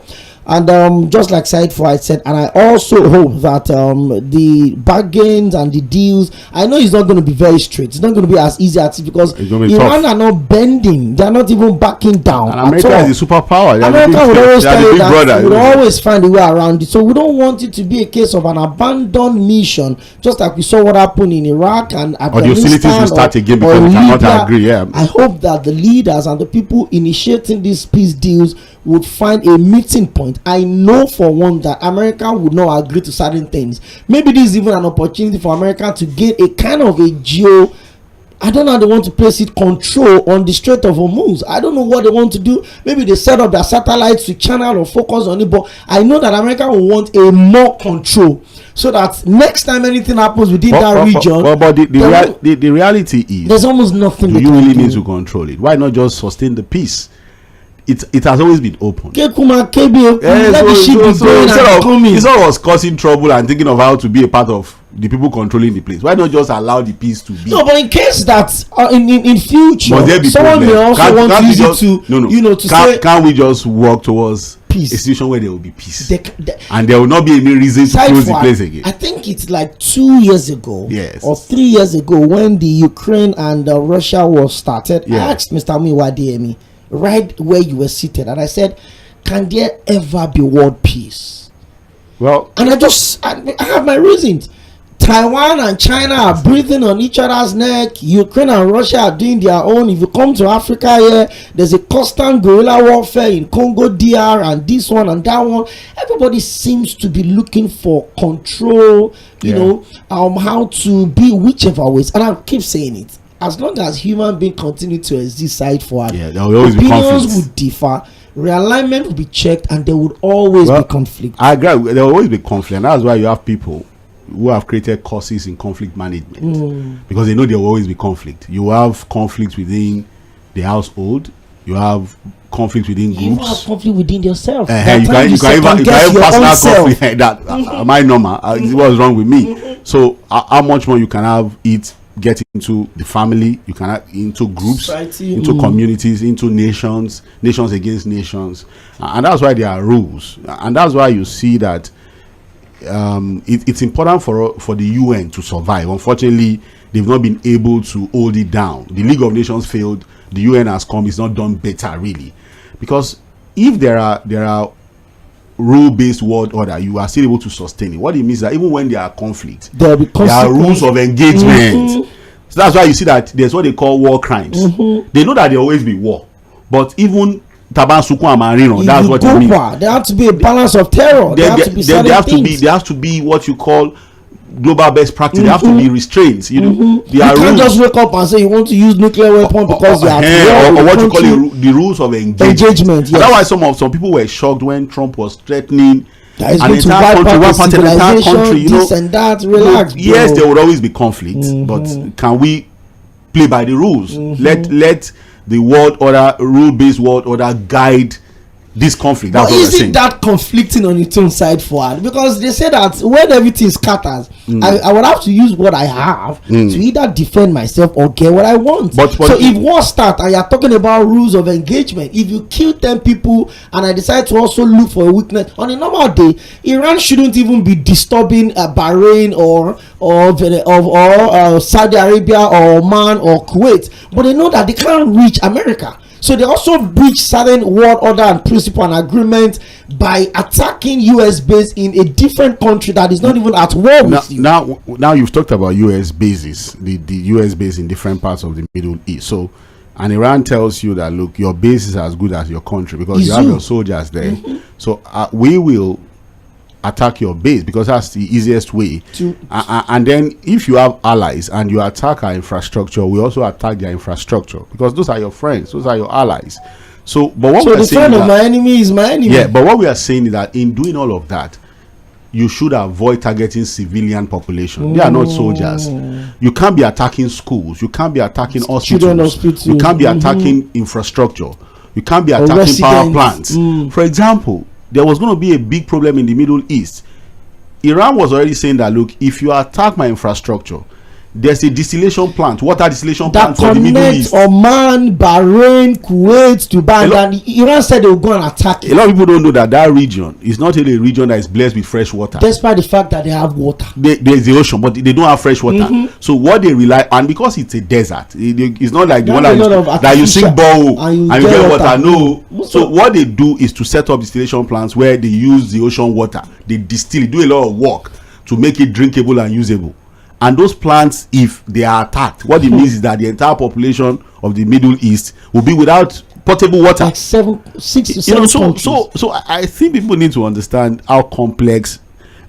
And just like Said Fuad said, and I also hope that the bargains and the deals, I know it's not going to be very straight. It's not going to be as easy as it, because Iran are not bending. They're not even backing down. And America is a superpower. America would always tell you that we would always find a way around it. So we don't want it to be a case of an abandoned mission, just like we saw what happened in Iraq and Afghanistan. Or the hostilities will start again because we cannot agree. Yeah. I hope that the leaders and the people initiating these peace deals would find a meeting point. I know for one that America would not agree to certain things. Maybe this is even an opportunity for America to gain a kind of a I don't know how they want to place it, control on the Strait of Hormuz. I don't know what they want to do. Maybe they set up their satellites to channel or focus on it, but I know that America will want a more control, so that next time anything happens within that region. But the reality is, there's almost nothing. Do you really need to control it? Why not just sustain the peace? It has always been open. Instead of causing trouble and thinking of how to be a part of the people controlling the place, why not just allow the peace to be? No, but in case that in future someone may also want to use it to can't we just work towards peace, a situation where there will be peace, and there will not be any reason to close the place again? I think it's like 2 years ago, or 3 years ago, when the Ukraine and Russia war started. I asked Mr. Mɪᴅ-Wᴇᴇᴜ right where you were seated, and I said, can there ever be world peace? Well, and I have my reasons. Taiwan and China are breathing on each other's neck. Ukraine and Russia are doing their own. If you come to Africa here, there's a constant guerrilla warfare in Congo DR, and this one and that one. Everybody seems to be looking for control, how to be whichever ways. And I keep saying it, as long as human beings continue to exist side forward, there will always opinions would differ, realignment will be checked, and there would always be conflict. I agree, there will always be conflict, and that's why you have people who have created courses in conflict management, because they know there will always be conflict. You have conflict within the household, you have conflict within groups, you have conflict within yourself. You can even personal conflict that am I normal? What's wrong with me? So how much more you can have it get into the family, you can have into groups, society, into communities, into nations against nations, and that's why there are rules, and that's why you see that it's important for the UN to survive. Unfortunately, they've not been able to hold it down. The League of Nations failed. The UN has come. It's not done better, really, because if there are rule-based world order, you are still able to sustain it. What it means is that even when there are conflict, there are rules of engagement. So that's why you see that there's what they call war crimes. They know that there will always be war, but even Tabansuku and Marino, that's what it means. There has to be a balance of terror. There has to be what you call global best practice. There have to be restraints. You can't just wake up and say you want to use nuclear weapon because you have or what you call the rules of engagement. That's why some people were shocked when Trump was threatening an entire country, this and that. Relax. Yes, there would always be conflict, but can we play by the rules? Let the world order, rule-based world order, guide this conflict. That's what isn't that conflicting on its own side forward? Because they say that when everything scatters, I would have to use what I have to either defend myself or get what I want. So if war starts and you're talking about rules of engagement, if you kill 10 people and I decide to also look for a weakness, on a normal day, Iran shouldn't even be disturbing Bahrain or Saudi Arabia or Oman or Kuwait, but they know that they can't reach America. So they also breach certain world order and principle and agreement by attacking US base in a different country that is not even at war with you. Now you've talked about US bases, the US base in different parts of the Middle East. So, and Iran tells you that, look, your base is as good as your country because you have your soldiers there. So we will attack your base because that's the easiest way. And then if you have allies and you attack our infrastructure, we also attack their infrastructure because those are your friends, those are your allies. So, but what the friend of my enemy is my enemy. Yeah, but what we are saying is that in doing all of that, you should avoid targeting civilian population. They are not soldiers. You can't be attacking schools. You can't be attacking hospitals. You can't be attacking infrastructure. You can't be attacking power plants. For example, there was going to be a big problem in the Middle East. Iran was already saying that, look, if you attack my infrastructure, there's a distillation plant, water distillation plant for the Middle East. Oman, Bahrain, Kuwait, Dubai, and Iran said they will go and attack it. A lot of people don't know that that region is not really a region that is blessed with fresh water. Despite the fact that they have water. There's the ocean, but they don't have fresh water. So what they rely on, because it's a desert, it's not like the one that you sink borehole and you get water. No. So what they do is to set up distillation plants where they use the ocean water. They distill it, do a lot of work to make it drinkable and usable. And those plants, if they are attacked, what it means is that the entire population of the Middle East will be without potable water. Like 6 to 7 countries. So I think people need to understand how complex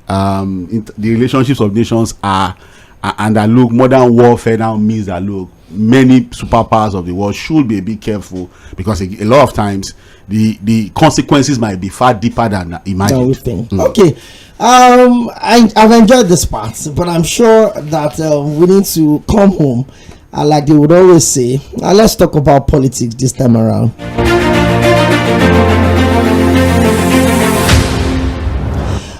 the relationships of nations are, and that, look, modern warfare now means that, look, many superpowers of the world should be a bit careful because a lot of times the consequences might be far deeper than imagined. Okay. I've enjoyed this part, but I'm sure that we need to come home, like they would always say. Let's talk about politics this time around.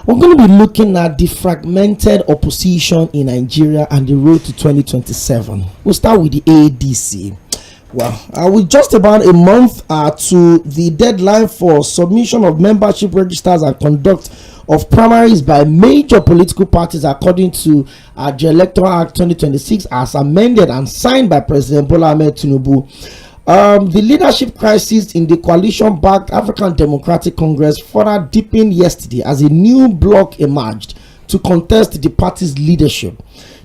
We're going to be looking at the fragmented opposition in Nigeria and the road to 2027. We'll start with the ADC. Well, with just about a month to the deadline for submission of membership registers and conduct of primaries by major political parties according to the Electoral Act 2026 as amended and signed by President Bola Ahmed Tinubu, the leadership crisis in the coalition-backed African Democratic Congress further deepened yesterday as a new bloc emerged to contest the party's leadership.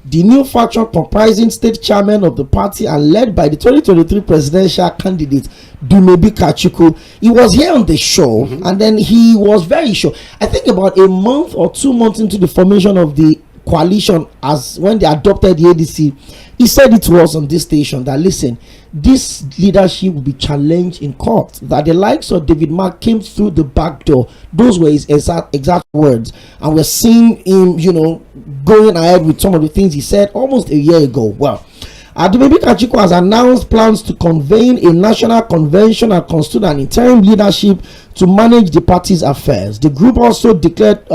The new faction, comprising state chairman of the party and led by the 2023 presidential candidate Dumebi Kachiku, he was here on the show, and then he was very sure. I think about a month or 2 months into the formation of the coalition, as when they adopted the ADC, he said it was on this station that, listen, this leadership will be challenged in court, that the likes of David Mark came through the back door. Those were his exact words, and we're seeing him going ahead with some of the things he said almost a year ago. Well, Dumebi Kachiku has announced plans to convene a national convention and constitute an interim leadership to manage the party's affairs. The group also declared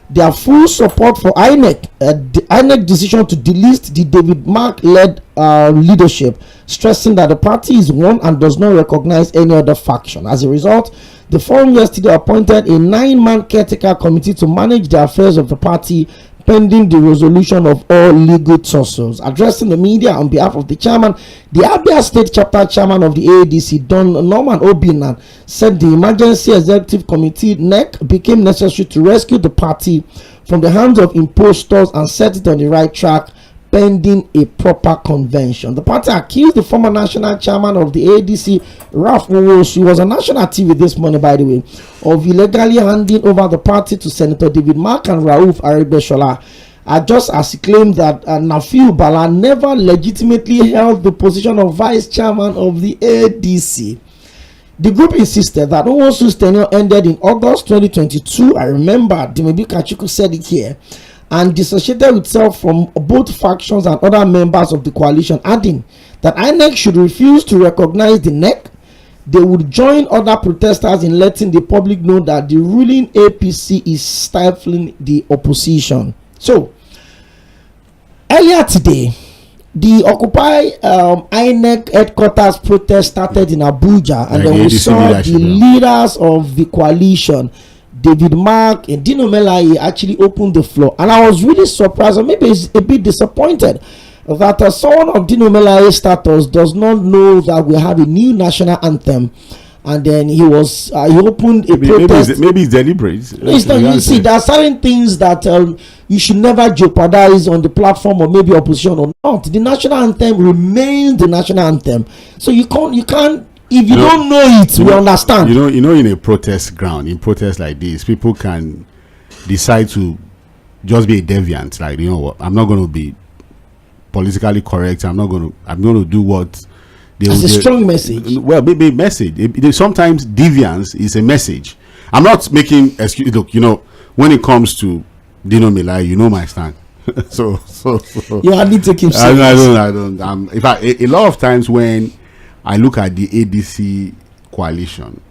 their full support for INEC, the INEC decision to delist the David Mark-led leadership, stressing that the party is one and does not recognize any other faction. As a result, the forum yesterday appointed a 9-man caretaker committee to manage the affairs of the party pending the resolution of all legal tussles. Addressing the media on behalf of the chairman, the Abia State Chapter Chairman of the AADC, Don Norman Obinan, said the Emergency Executive Committee (NEC) became necessary to rescue the party from the hands of impostors and set it on the right track pending a proper convention. The party accused the former national chairman of the ADC, Ralph Owos, who was on national TV this morning, by the way, of illegally handing over the party to Senator David Mark and Rauf Aregbesola, just as he claimed that Nafiu Bala never legitimately held the position of vice chairman of the ADC. The group insisted that Owosu's tenure ended in August 2022. I remember Dumebi Kachiku said it here, and dissociated itself from both factions and other members of the coalition, adding that INEC should refuse to recognize the NEC. They would join other protesters in letting the public know that the ruling APC is stifling the opposition. So, earlier today, the Occupy INEC headquarters protest started in Abuja, and then we saw the leaders of the coalition, David Mark and Dino Melaye, actually opened the floor, and I was really surprised, or maybe a bit disappointed, that someone of Dino Melaye status does not know that we have a new national anthem, and then he opened a protest. Maybe it's deliberate. It's not, you see, there are certain things that you should never jeopardize on the platform of maybe opposition or not. The national anthem remains the national anthem. So you can't. If you don't know it, we understand. In a protest ground, in protests like this, people can decide to just be a deviant. Like, you know what, I'm not going to be politically correct. I'm going to do what they It's a strong message. Well, maybe a message. Sometimes deviance is a message. I'm not making excuse. Look, when it comes to Dino Melaye, you know my stand. so you hardly take him serious. I don't. In fact, a lot of times when I look at the ADC coalition,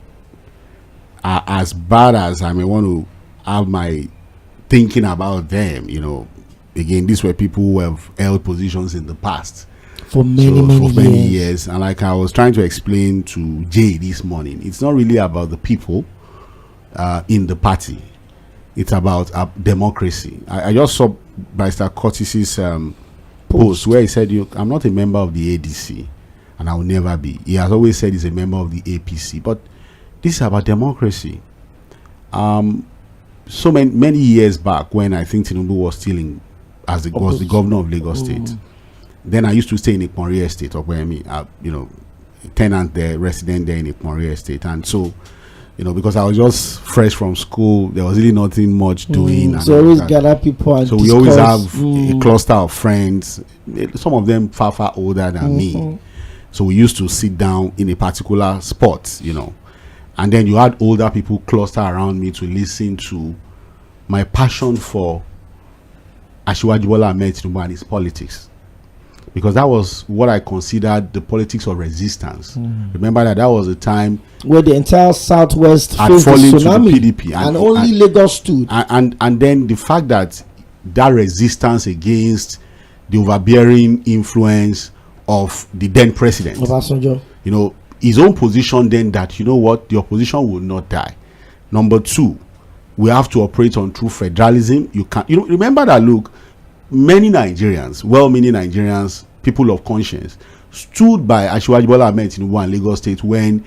as bad as I may want to have my thinking about them, again, these were people who have held positions in the past for many years. And like I was trying to explain to Jay this morning, it's not really about the people in the party. It's about democracy. I just saw Barrister Curtis's post where he said, I'm not a member of the ADC. And I will never be. He has always said he's a member of the APC. But this is about democracy. So many years back, when I think Tinubu was still was the governor of Lagos State, then I used to stay in Mɪᴅ Estate, or where tenant there, resident there in Mɪᴅ Estate. And so, because I was just fresh from school, there was really nothing much doing. So always gather people and so discuss. We always have a cluster of friends, some of them far older than me. So we used to sit down in a particular spot, and then you had older people cluster around me to listen to my passion for Asiwaju Bola Ahmed Tinubu and his politics, because that was what I considered the politics of resistance. Remember that was a time where the entire Southwest had faced fallen the to the tsunami, PDP, and only Lagos stood. And then the fact that resistance against the overbearing influence of the then president, his own position then that the opposition will not die. Number two, we have to operate on true federalism. You can't, remember that. Look, many Nigerians, well-meaning Nigerians, people of conscience, stood by Asiwaju Bola Ahmed Tinubu and Lagos State when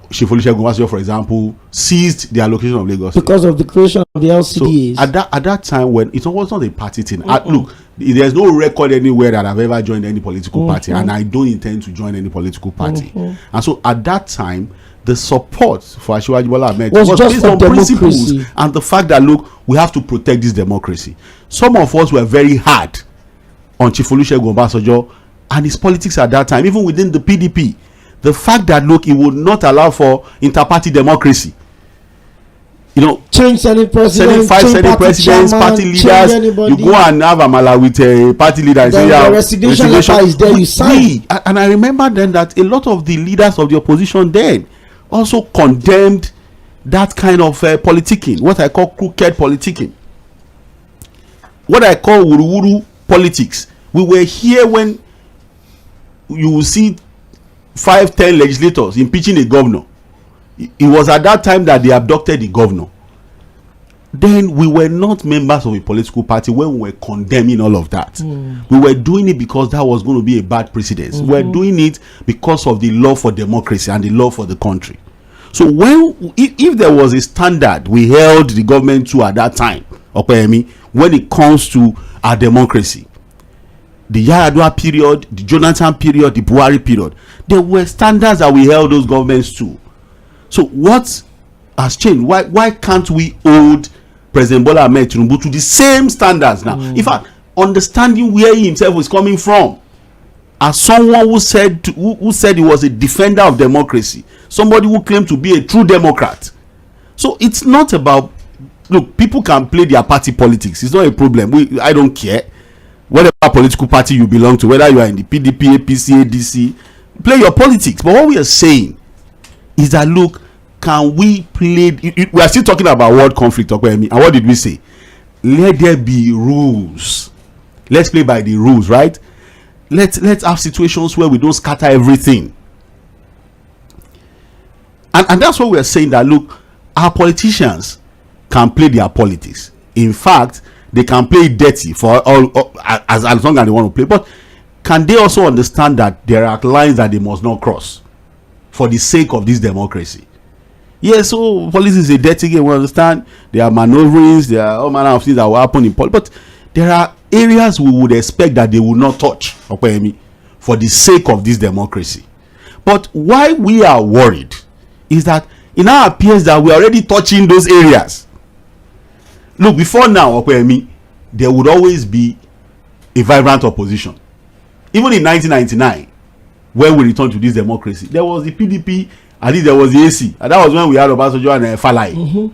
Chief Olusegun Obasanjo, for example, seized the allocation of Lagos because State. of the creation of the LCDAs. So at that time, when it was not a party thing. Look, there's no record anywhere that I've ever joined any political party, and I don't intend to join any political party. And so at that time, the support for Asiwaju Bola Ahmed was based on principles and the fact that, look, we have to protect this democracy. Some of us were very hard on Chief Olusegun Obasanjo and his politics at that time, even within the PDP. The fact that, look, he would not allow for inter-party democracy. Change Senate president, five Senate presidents, party leaders. You go and have Amala with a party leader and say, the resignation letter is there, you sign. And I remember then that a lot of the leaders of the opposition then also condemned that kind of politicking, what I call crooked politicking, what I call wuru politics. We were here when you will see 5-10 legislators impeaching a governor. It was at that time that they abducted the governor. Then we were not members of a political party when we were condemning all of that. We were doing it because that was going to be a bad precedent. We were doing it because of the love for democracy and the love for the country. So if there was a standard we held the government to at that time, when it comes to our democracy, the Yar'Adua period, the Jonathan period, the Buhari period, there were standards that we held those governments to. So what has changed? Why can't we hold President Bola Ahmed Tinubu to the same standards now? In fact, understanding where he himself was coming from, as someone who said he was a defender of democracy, somebody who claimed to be a true Democrat. So it's not about, look, people can play their party politics. It's not a problem. I don't care whatever political party you belong to, whether you are in the PDP, APC, ADC, play your politics. But what we are saying is that, look, can we play? We are still talking about world conflict, and what did we say? Let there be rules. Let's play by the rules, right? Let's have situations where we don't scatter everything. And that's what we are saying, that, look, our politicians can play their politics. In fact, they can play dirty for all as long as they want to play. But can they also understand that there are lines that they must not cross for the sake of this democracy? Yes, so politics is a dirty game. We understand there are maneuverings, there are all manner of things that will happen in politics, but there are areas we would expect that they will not touch for the sake of this democracy. But why we are worried is that it now appears that we are already touching those areas. Look, before now, there would always be a vibrant opposition. Even in 1999, when we returned to this democracy, there was the PDP, at least there was the AC, and that was when we had Obasanjo and Falai.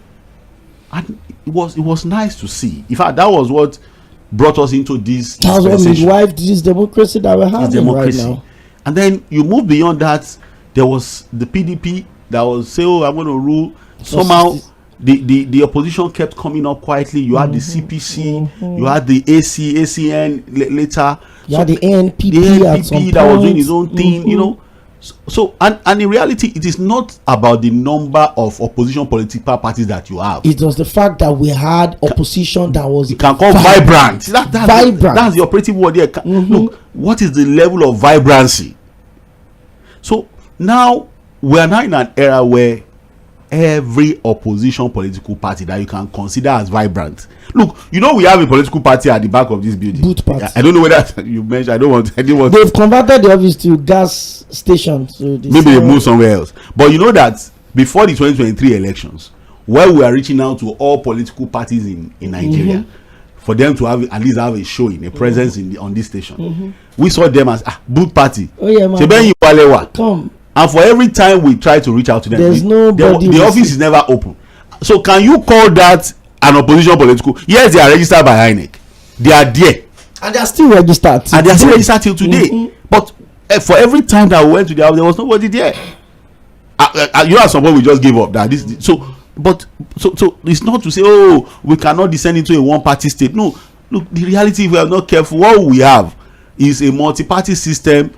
And it was nice to see. In fact, that was what brought us into this. That's what midwifed this democracy that we're having right now. And then you move beyond that. There was the PDP that was say, "Oh, I'm going to rule." Somehow, the opposition kept coming up quietly. You had the CPC, you had the AC, ACN later. You had the ANPP that was doing his own thing, you know. So and in reality, it is not about the number of opposition political parties that you have. It was the fact that we had opposition that was, you can call vibrant. Vibrant. That's the operative word here. Look, what is the level of vibrancy? So now we are now in an era where every opposition political party that you can consider as vibrant. Look, you know, we have a political party at the back of this building. Boot party. I don't know whether you mentioned. I didn't want. They've converted the office to gas station. So maybe they moved somewhere else. But you know that before the 2023 elections, where we are reaching out to all political parties in Nigeria, for them to have at least have a showing, a presence on this station, we saw them as boot party. Oh yeah, man. Come. And for every time we try to reach out to them, the office is never open. So can you call that an opposition political? Yes, they are registered by INEC. They are there. And they are still registered. And they are still registered till today. But for every time that we went to the house, there was nobody there. You know, at some point we just gave up. That so it's not to say, oh, we cannot descend into a one-party state. No, look, the reality, if we are not careful, what we have is a multi-party system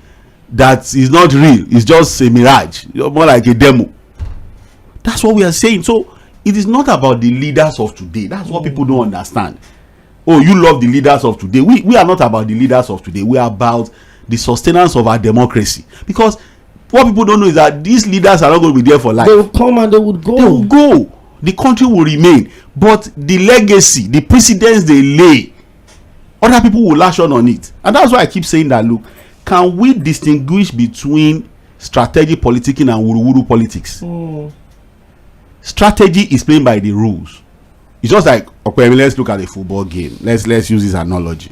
that is not real. It's just a mirage, more like a demo. That's what we are saying. So it is not about the leaders of today. That's what people don't understand. Oh, you love the leaders of today. We are not about the leaders of today. We are about the sustenance of our democracy. Because what people don't know is that these leaders are not going to be there for life. They will come and they would go. They will go. The country will remain. But the legacy, the precedents they lay, other people will lash on it. And that's why I keep saying that, look, can we distinguish between strategic politicking and wuru-wuru politics? Strategy is playing by the rules. It's just like, okay, let's look at a football game. Let's use this analogy.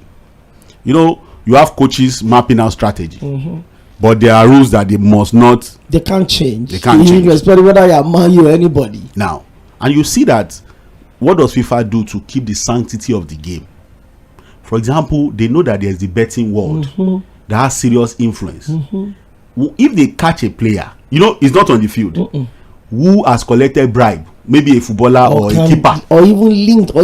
You know, you have coaches mapping out strategy, but there are rules that they must not. They can't change. They can't change. Especially whether you are Man U or anybody. Now, and you see that, what does FIFA do to keep the sanctity of the game? For example, they know that there's the betting world that has serious influence. If they catch a player, you know, it's not on the field, who has collected bribe, maybe a footballer or a keeper, or even linked, or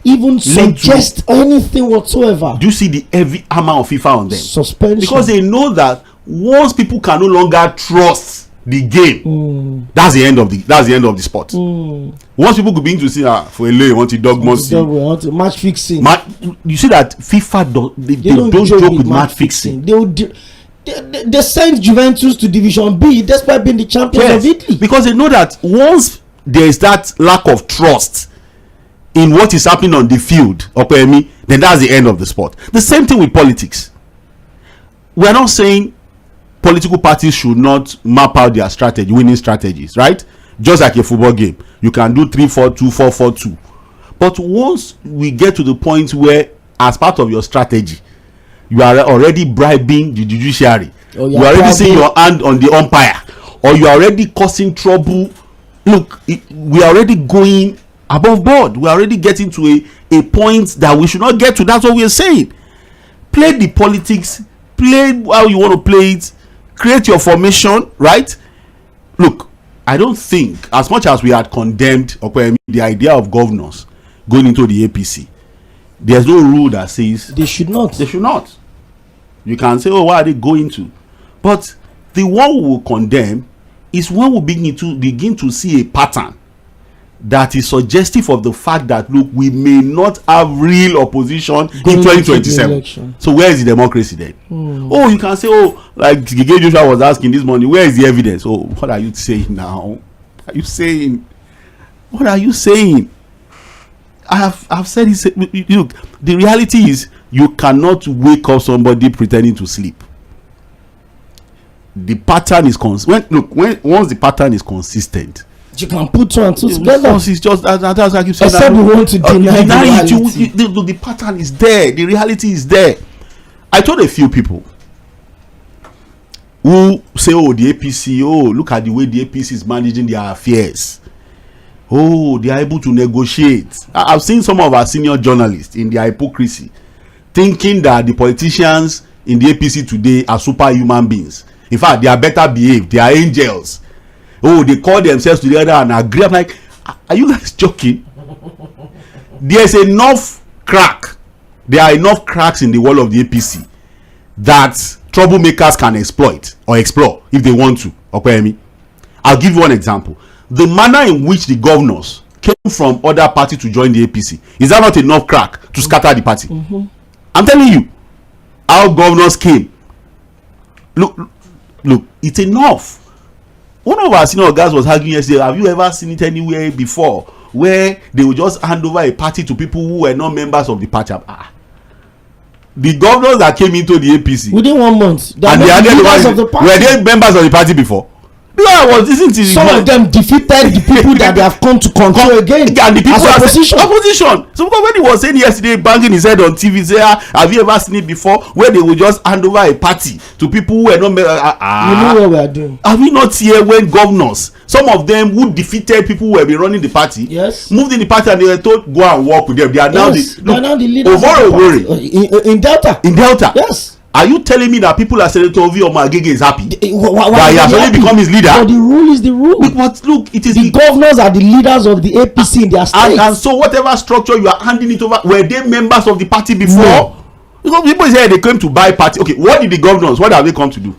even suggest anything whatsoever. Do you see the heavy hammer of FIFA on them? Suspension. Because they know that once people can no longer trust the game, that's the end of the sport. Once people could begin to see for a lay want to dog must see match fixing. You see that FIFA they don't joke with match fixing. They send Juventus to Division B despite being the champions of Italy, because they know that once there is that lack of trust in what is happening on the field, then that's the end of the sport. The same thing with politics. We are not saying political parties should not map out their strategy, winning strategies, right? Just like a football game, you can do 3-4-2, 4-4-2. But once we get to the point where, as part of your strategy, you are already bribing the judiciary, you are already seeing your hand on the umpire, or you are already causing trouble. Look, we are already going above board. We are already getting to a point that we should not get to. That's what we are saying. Play the politics, play how you want to play it, create your formation, right? Look, I don't think, as much as we had condemned the idea of governors going into the APC, there's no rule that says they should not. They should not. You can say, oh, why are they going to? But the one we will condemn is when we begin to see a pattern that is suggestive of the fact that look, we may not have real opposition in 2027. So where is the democracy then? Oh, you can say, oh, like Tɣᴇ Joshua was asking this morning, where is the evidence? Oh, what are you saying now? What are you saying? I've said it. Look, the reality is you cannot wake up somebody pretending to sleep. The pattern is once the pattern is consistent, you can put two and two together. It's just that's like you said. Except we want to deny it. The pattern is there. The reality is there. I told a few people who say, "Oh, the APC. Oh, look at the way the APC is managing their affairs. Oh, they are able to negotiate." I've seen some of our senior journalists in their hypocrisy, thinking that the politicians in the APC today are superhuman beings. In fact, they are better behaved. They are angels. Oh, they call themselves together and agree. I'm like, are you guys joking? There's enough crack. There are enough cracks in the wall of the APC that troublemakers can exploit or explore if they want to. Okay, I'll give you one example. The manner in which the governors came from other party to join the APC, is that not enough crack to scatter the party? I'm telling you, our governors came. Look, it's enough. One of our senior guys was arguing yesterday, have you ever seen it anywhere before where they will just hand over a party to people who were not members of the party? The governors that came into the APC within 1 month, and they were they members of the party before? Some of them defeated the people that they have come to control again, and the people as opposition. So when he was saying yesterday, banging his head on TV, say, have you ever seen it before where they will just hand over a party to people who were not you know what we are doing? Have we not here when governors, some of them who defeated people who were been running the party, yes, moved in the party and they were told go and work with them? They are now the leaders in Delta. In Delta, yes. Are you telling me that people are saying Tᴏɪᴛᴛᴇ is happy? Why he has already become his leader? But the rule is the rule. But look, it is the governors are the leaders of the APC in their states. And so whatever structure you are handing it over, were they members of the party before? No. Because people say they came to buy party. Okay, what did the governors? What have they come to do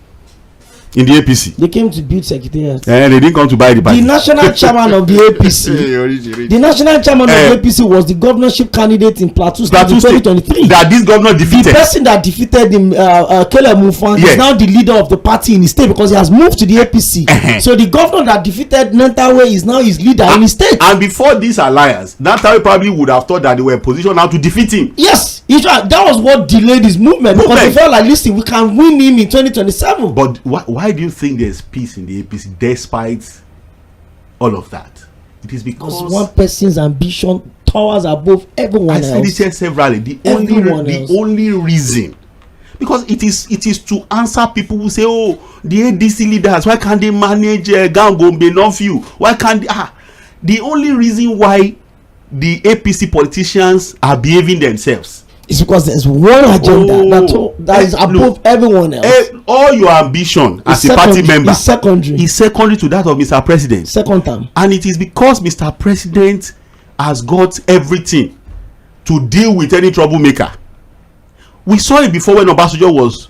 in the APC? They came to build secretariat. And they didn't come to buy the party. The national chairman of the APC, the national chairman of the APC was the governorship candidate in Plateau State in 2023. That this governor defeated. The person that defeated him, 광 is now the leader of the party in his state because he has moved to the APC. So the governor that defeated Nantawe is now his leader in his state. And before this alliance, Nantawe probably would have thought that they were positioned now to defeat him. Yes, that was what delayed his movement. Because they felt like, listen, we can win him in 2027. But why do you think there's peace in the APC despite all of that? It is because one person's ambition towers above everyone else. I said it severally. The only reason, because it is to answer people who say, oh, the ADC leaders, why can't they manage Gangombe Northview? Why can't they? The only reason why the APC politicians are behaving themselves, it's because there's one agenda that is above everyone else. All your ambition as a party member is secondary to that of Mr. President. Second term. And it is because Mr. President has got everything to deal with any troublemaker. We saw it before when Obasanjo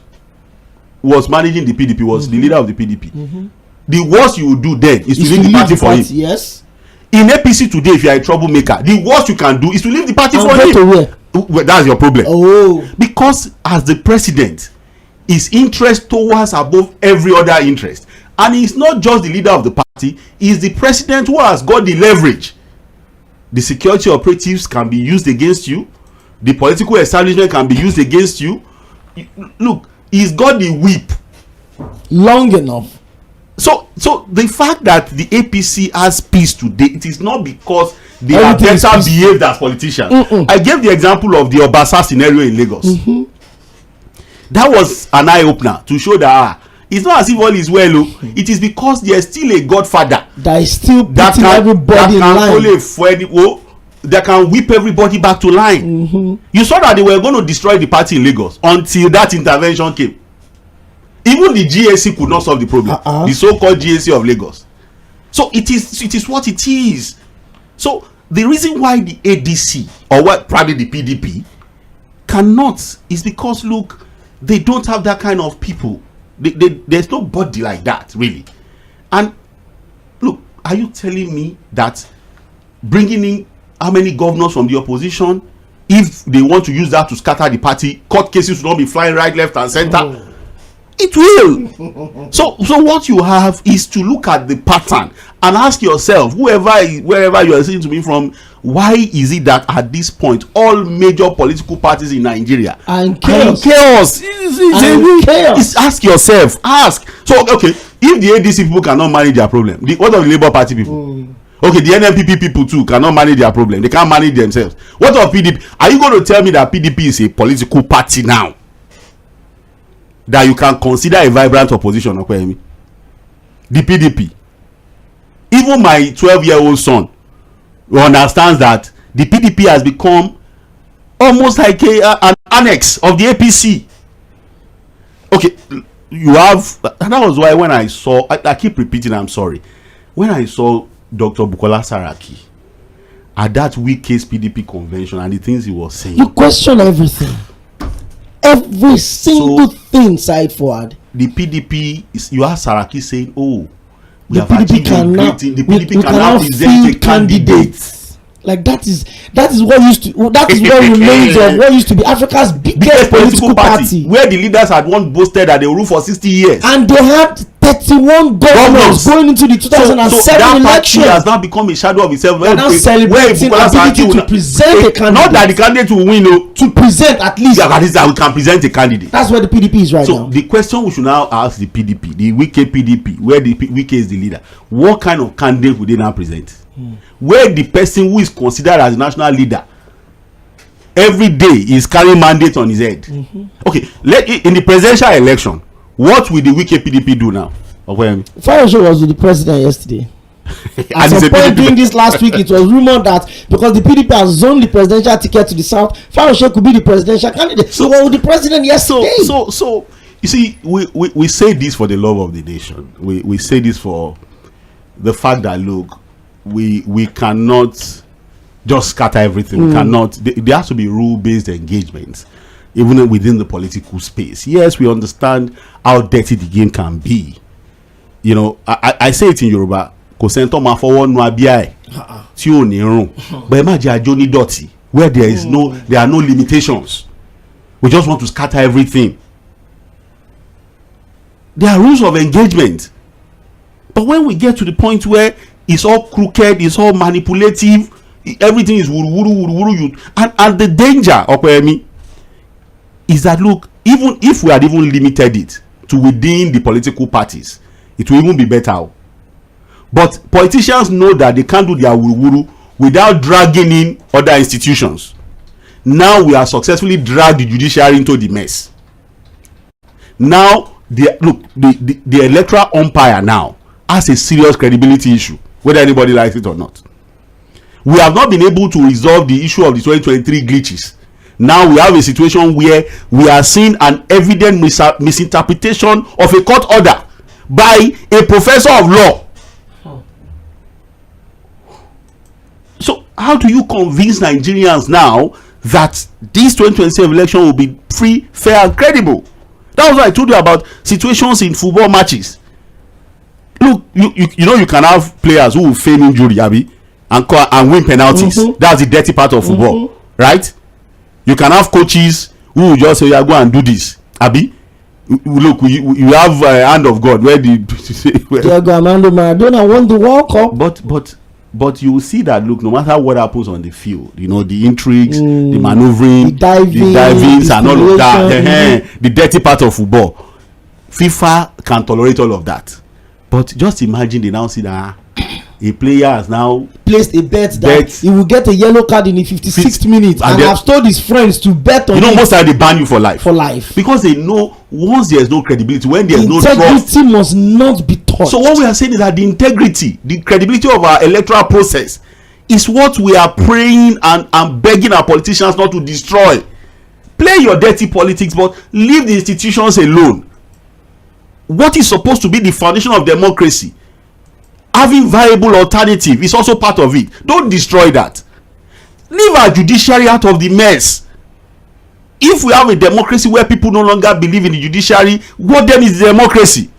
was managing the PDP, was the leader of the PDP. The worst you would do then is to leave the party for him. Yes. In APC today, if you are a troublemaker, the worst you can do is to leave the party for him. Well, that's your problem. Because as the president, his interest towards above every other interest, and he's not just the leader of the party, he's the president who has got the leverage. The security operatives can be used against you, the political establishment can be used against you. Look, he's got the whip long enough. So the fact that the APC has peace today, it is not because they are better behaved as politicians. I gave the example of the Obasa scenario in Lagos. That was an eye-opener to show that it's not as if all is well. It is because there is still a godfather that is still putting everybody in line. That can whip everybody back to line. You saw that they were going to destroy the party in Lagos until that intervention came. Even the GAC could not solve the problem. The so-called GAC of Lagos. So it is what it is. So the reason why the ADC or what probably the PDP cannot is because look, they don't have that kind of people. There's nobody like that really. And look, are you telling me that bringing in how many governors from the opposition. If they want to use that to scatter the party, court cases will not be flying right, left, and center. It will. So what you have is to look at the pattern and ask yourself, wherever you are listening to me from, why is it that at this point all major political parties in Nigeria and chaos? Chaos. Ask yourself. Ask. So okay, if the ADC people cannot manage their problem, what of the Labour Party people? Okay, the NNPP people too cannot manage their problem. They can't manage themselves. What of PDP? Are you going to tell me that PDP is a political party now that you can consider a vibrant opposition? The PDP. Even my 12-year-old son understands that the PDP has become almost like an annex of the APC. Okay, you have, and that was why when I saw, I keep repeating, I'm sorry, when I saw Dr. Bukola Saraki at that week's PDP convention and the things he was saying, you question everything, every single thing side forward. The PDP is, you have Saraki saying, oh, the PDP can now present a candidate. Like that is what used to, that is what remains of what used to be Africa's biggest political party, where the leaders had once boasted that they will rule for 60 years, and they had 31 governors going into the 2007 that election. Party has now become a shadow of itself. They're now celebrating ability to present a candidate. Not that the candidate will win, to present at least. Yeah, at least that we can present a candidate. That's where the PDP is right now. So the question we should now ask the PDP, the Wike PDP, where the Wike is the leader, what kind of candidate would they now present? Where the person who is considered as national leader every day is carrying mandate on his head. Okay, in the presidential election, what will the Wike PDP do now? Fᴜᴜᴛ was with the president yesterday. At some point during this last week, it was rumored that because the PDP has zoned the presidential ticket to the south, Fᴜᴜᴛ could be the presidential candidate. So what with the president yesterday? So you see, we say this for the love of the nation. We say this for the fact that look, we cannot just scatter everything. We cannot. There has to be rule-based engagement, even within the political space. Yes, we understand how dirty the game can be. You know, I say it in Yoruba. Kò sẹ́ńtọ́ máa fọwọ́ nu abíyá ẹ̀ tí ò ní rùn. But má jẹ́ àjò ní dọ̀tí where there are no limitations. We just want to scatter everything. There are rules of engagement. But when we get to the point where it's all crooked, it's all manipulative, everything is wuru, and the danger, Opeyemi, is that look, even if we had even limited it to within the political parties, it will even be better. But politicians know that they can't do their wuru without dragging in other institutions. Now we have successfully dragged the judiciary into the mess. Now the electoral umpire now has a serious credibility issue, whether anybody likes it or not. We have not been able to resolve the issue of the 2023 glitches. Now we have a situation where we are seeing an evident misinterpretation of a court order by a professor of law. So how do you convince Nigerians now that this 2027 election will be free, fair, and credible? That was why I told you about situations in football matches. Look, you know you can have players who will feign injury, Abi, and win penalties. That's the dirty part of football, right? You can have coaches who will just say, "Yeah, go and do this, Abi." Look, you have a hand of God. Where the Diego Armando Maradona won the World Cup. But you will see that look, no matter what happens on the field, you know, the intrigues, the maneuvering, the divings, and all of that, the dirty part of football, FIFA can tolerate all of that. But just imagine they now see that a player has now placed a bet that he will get a yellow card in the 56th minute, and have told his friends to bet on. You know, most times they ban you for life. For life, because they know once there is no credibility, when there is no trust, integrity must not be touched. So what we are saying is that the integrity, the credibility of our electoral process is what we are praying and begging our politicians not to destroy. Play your dirty politics, but leave the institutions alone. What is supposed to be the foundation of democracy, having viable alternative, is also part of it. Don't destroy that. Leave our judiciary out of the mess. If we have a democracy where people no longer believe in the judiciary, what then is democracy?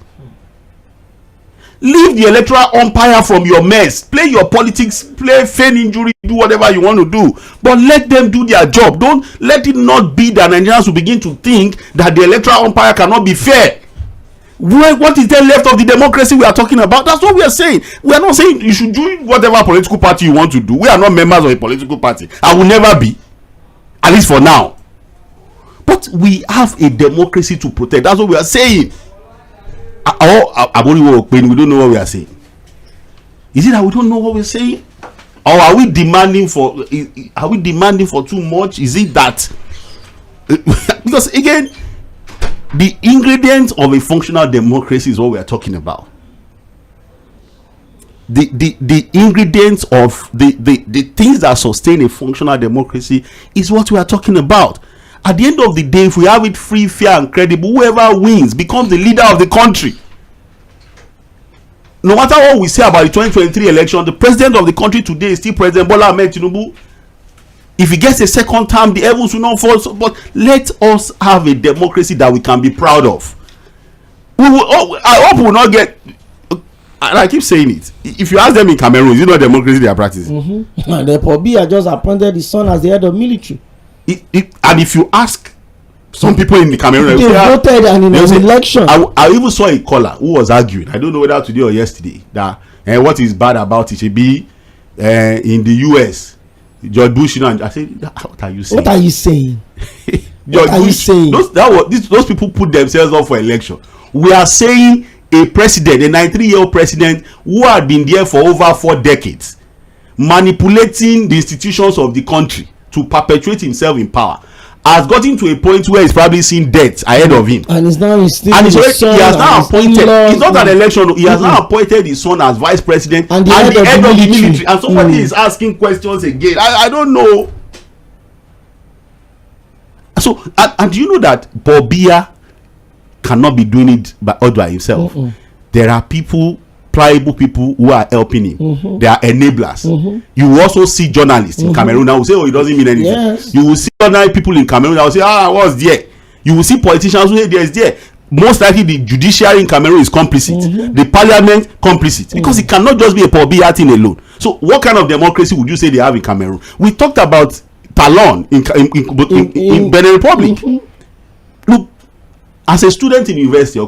Leave the electoral umpire from your mess. Play your politics, play feign injury, do whatever you want to do. But let them do their job. Don't let it not be that Nigerians will begin to think that the electoral umpire cannot be fair. What is there left of the democracy we are talking about? That's what we are saying. We are not saying you should join whatever political party you want to do. We are not members of a political party. I will never be. At least for now. But we have a democracy to protect. That's what we are saying. We don't know what we are saying. Is it that we don't know what we're saying? Or are we demanding for too much? Is it that because again, the ingredients of a functional democracy is what we are talking about. The ingredients of the things that sustain a functional democracy is what we are talking about. At the end of the day, if we have it free, fair, and credible, whoever wins becomes the leader of the country. No matter what we say about the 2023 election, the president of the country today is still President Bola Ahmed Tinubu. If he gets a second term, the heavens will not fall. But let us have a democracy that we can be proud of. I hope we will not get. And I keep saying it. If you ask them in Cameroon, is it not democracy they are practicing? And the Pobia just appointed his son as the head of military. And if you ask some people in the Cameroon, they voted and in an election. I even saw a caller who was arguing. I don't know whether today or yesterday that what is bad about it should be in the US. George Bush, and I said, what are you saying? What are you saying? George Bush, those people put themselves up for election. We are saying a president, a 93-year-old president who had been there for over 4 decades, manipulating the institutions of the country to perpetuate himself in power, has gotten to a point where he's probably seen death ahead of him. And he has now appointed, it's not an election, he has now appointed his son as vice president and the head of the military. And somebody is asking questions again. I don't know. So, and do you know that Bobia cannot be doing it all by himself? There are people, pliable people who are helping him. They are enablers. You will also see journalists in Cameroon that will say, oh, it doesn't mean anything. Yes. You will see ordinary people in Cameroon that will say, what's there? You will see politicians who say there's there. Most likely the judiciary in Cameroon is complicit. The parliament complicit. Because it cannot just be a Pobia thing alone. So what kind of democracy would you say they have in Cameroon? We talked about Talon in Benin Republic. Look, as a student in university,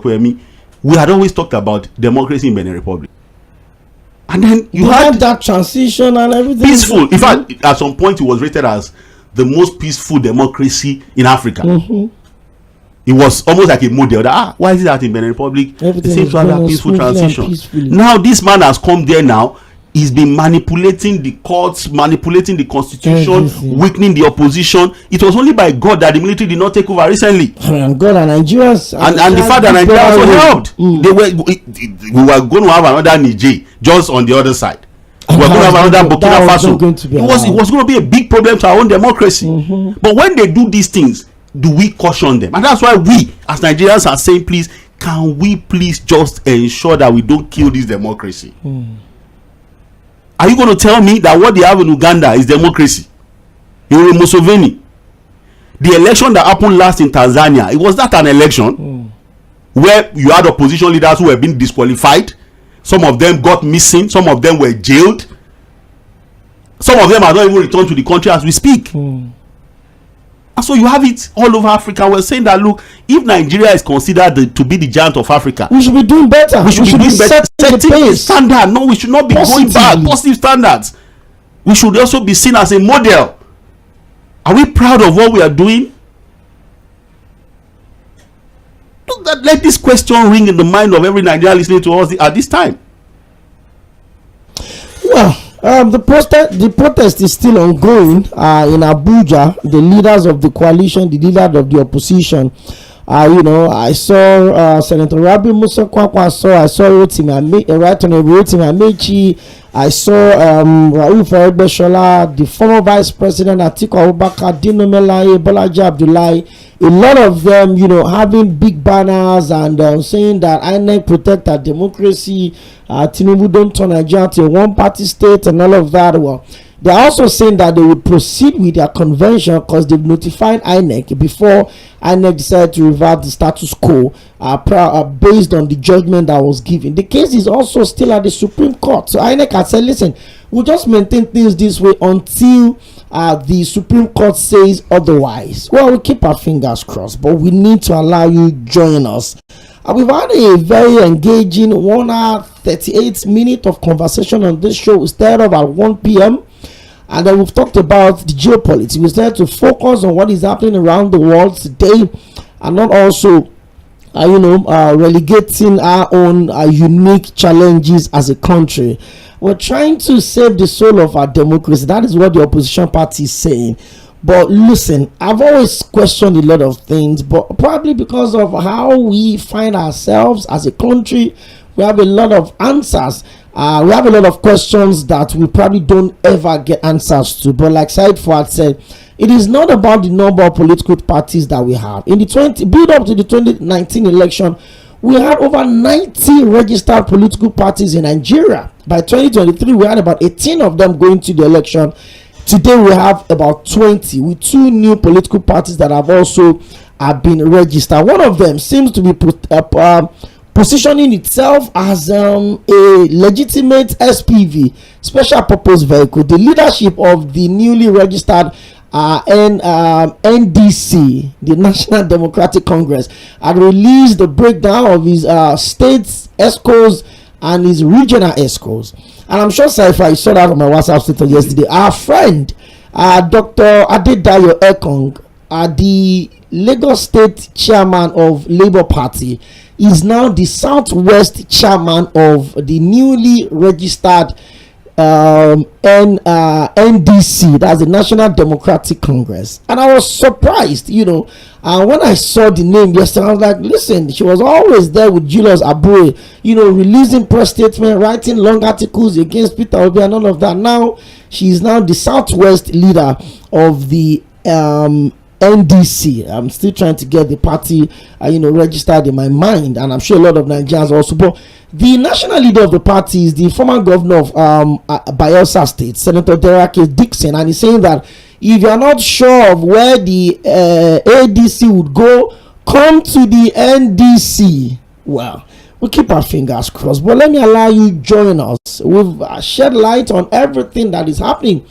we had always talked about democracy in Benin Republic. And then you had that transition and everything. Peaceful. In fact, at some point it was rated as the most peaceful democracy in Africa. It was almost like a model that, why is it that in Benin Republic it seems to have that peaceful transition? Now this man has come there now. He's been manipulating the courts, manipulating the constitution, weakening the opposition. It was only by God that the military did not take over recently. And God and Nigerians. And the fact that Nigerians also helped. We were going to have another Niger just on the other side. We were going to have another Burkina Faso. It was going to be a big problem to our own democracy. But when they do these things, do we caution them? And that's why we, as Nigerians, are saying, please, can we please just ensure that we don't kill this democracy? Are you going to tell me that what they have in Uganda is democracy? In Museveni, the election that happened last in Tanzania, was that an election where you had opposition leaders who were being disqualified? Some of them got missing. Some of them were jailed. Some of them are not even returned to the country as we speak. And so you have it all over Africa. We're saying that, look, if Nigeria is considered to be the giant of Africa, we should be doing better. We should be doing better. Setting a standard. No, we should not be going back. Positive standards. We should also be seen as a model. Are we proud of what we are doing? Let this question ring in the mind of every Nigerian listening to us at this time. Well, the protest is still ongoing in Abuja. The leaders of the coalition, the leaders of the opposition, I saw Senator Rabi Musa Kwakwa, I saw Rotimi Amechi, I saw Rauf Aregbesola, the former Vice President Atiku Abubakar, Dino Melaye, Bolaji Abdullahi, a lot of them, having big banners and saying that INEC protect our democracy, Tinubu don't turn Nigeria to a one-party state and all of that. Well, They are also saying that they would proceed with their convention because they've notified INEC before INEC decided to revert the status quo based on the judgment that was given. The case is also still at the Supreme Court. So INEC has said, listen, we'll just maintain things this way until the Supreme Court says otherwise. Well, we'll keep our fingers crossed, but we need to allow you join us. We've had a very engaging 1 hour 38 minutes of conversation on this show. We started off at 1 p.m. and then we've talked about the geopolitics. We started to focus on what is happening around the world today and not also relegating our own unique challenges as a country. We're trying to save the soul of our democracy. That is what the opposition party is saying. But listen, I've always questioned a lot of things, but probably because of how we find ourselves as a country, we have a lot of answers. We have a lot of questions that we probably don't ever get answers to. But like Said Fuad said, it is not about the number of political parties that we have. In the build up to the 2019 election, we had over 90 registered political parties in Nigeria. By 2023, we had about 18 of them going to the election. Today, we have about 20 with 2 new political parties that have also been registered. One of them seems to be positioning itself as a legitimate SPV, special purpose vehicle. The leadership of the newly registered NDC, the National Democratic Congress, had released the breakdown of his states ESCOs and his regional ESCOs. And I'm sure Saifa, you saw that on my WhatsApp status yesterday. Our friend Dr. Adedayo Ekong, the Lagos State Chairman of Labour Party, is now the Southwest Chairman of the newly registered NDC, that's the National Democratic Congress. And I was surprised, when I saw the name yesterday. I was like, listen, she was always there with Julius Abure, releasing press statement, writing long articles against Peter Obi and all of that. Now she is now the Southwest leader of the NDC. I'm still trying to get the party registered in my mind, and I'm sure a lot of Nigerians also. But the national leader of the party is the former governor of Bayelsa State, Senator Derek Dixon, and he's saying that if you're not sure of where the ADC would go, come to the NDC. Well, we keep our fingers crossed, but let me allow you join us. We've shed light on everything that is happening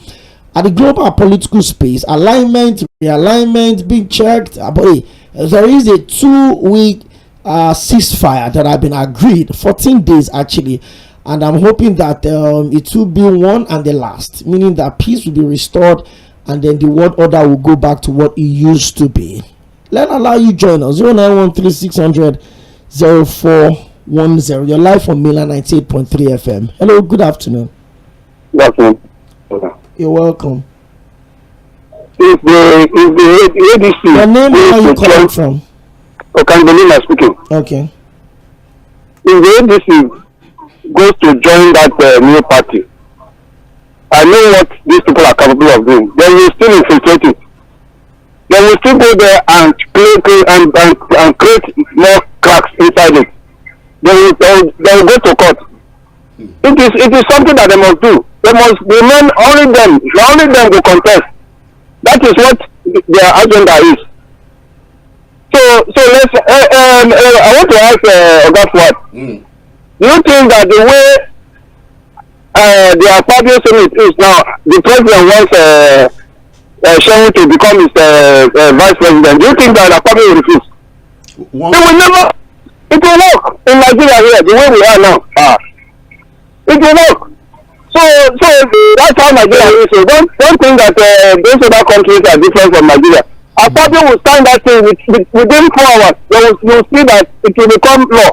at the global political space. Alignment, realignment being checked. But there is a 2-week ceasefire that have been agreed, 14 days actually, and I'm hoping that it will be one and the last, meaning that peace will be restored and then the world order will go back to what it used to be. Let's allow you join us. 0913-600-0410. You're live from Miller 98.3 FM. Hello, good afternoon. Good afternoon. You're welcome. If the ADC, your name, where are you calling from? Okandelina speaking. Okay. If the ADC goes to join that new party, I know what these people are capable of doing. They will still infiltrate it. They will still go there and create more cracks inside it. They will go to court. It is something that they must do. They must remain only them will contest. That is what their agenda is. So let's. I want to ask Oga Fuad. Do you think that the way the Akpabio Summit is now, the president wants Shehu to become his vice president? Do you think that Akpabio will refuse? They will never. It will work in Nigeria here, the way we are now. It will work. So that's how Nigeria is. So don't think that those other countries are different from Nigeria. Akpabio will sign that thing within 4 hours. You will see that it will become law.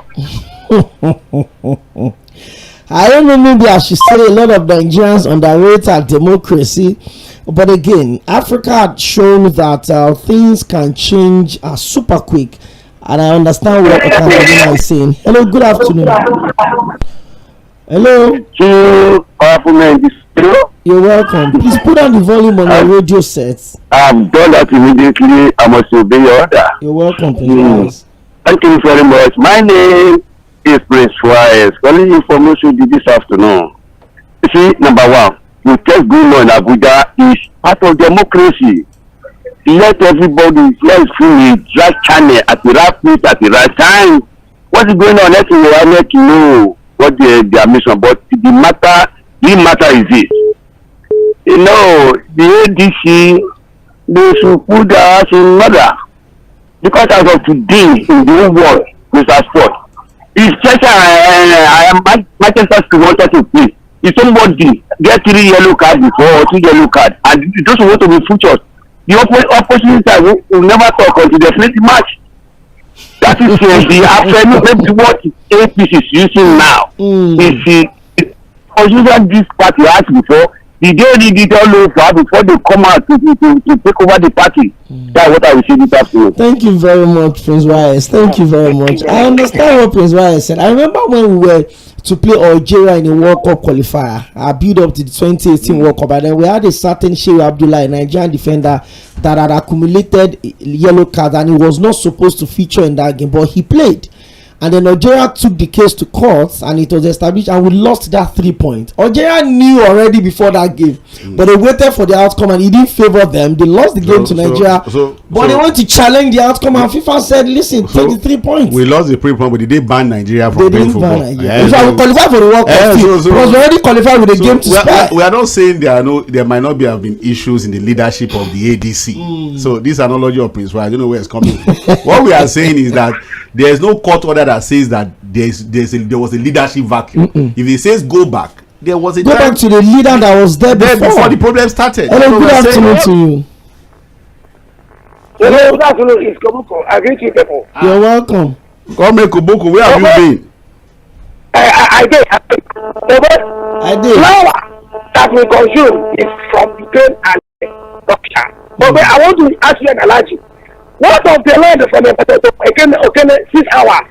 I don't know, maybe I should say a lot of Nigerians underrate our democracy. But again, Africa had shown that things can change super quick. And I understand what Okandelina is saying. Hello, good afternoon. Hello. You're welcome. Please put down the volume on your radio set. I'm done that immediately. I must obey your order. You're welcome, please. Thank you very much. My name is Prince Wise. Calling you from Moshood this afternoon. You see, number one, protest going on in Abuja is part of democracy. Let everybody let free right channel at the right place at the right time. What is going on? Let you know what their mission. But the matter is this. You know, the ADC, they should put their house in order. Because as of today, in the whole world, Mr. Sport, it's just I am Manchester City wanted to play. If somebody get 3 yellow cards before or 2 yellow cards, and those who want to be featured, the opposition side will never talk until they finish the match. That is the after what APC is using now. Is the opposition this party has before. The day they did all over before they come out to take over the party. That's what I will say this afternoon. Thank you very much, Prince Wise. Thank you very much. I understand what Prince Wise said. I remember when we were to play Algeria in a World Cup qualifier. I built up to the 2018 World Cup, and then we had a certain Shehu Abdullah, a Nigerian defender, that had accumulated yellow cards, and he was not supposed to feature in that game, but he played. And then Algeria took the case to court, and it was established, and we lost that 3 points. Algeria knew already before that game, but they waited for the outcome, and it didn't favor them. They lost the game to Nigeria, but they went to challenge the outcome, and FIFA said, "Listen, take the 3 points." We lost the 3 points, but did they ban Nigeria from playing football? If I would qualify for the World Cup, it was already qualified with a game to spare. We are not saying there might not have been issues in the leadership of the ADC. So this analogy of Prince, I don't know where it's coming from. What we are saying is that there is no court order that says that there was a leadership vacuum. If it says go back, there was a go back to the leader that was there before the problem started. Hello, good afternoon to you. Hello, good afternoon. It's Kobuko. I greet you people. You're welcome. Come here, Kobuko. Where have you been? I did. Flour that we consume is from Ukraine and Russia. But I want to ask you an analogy. What of the land from the 6 hours?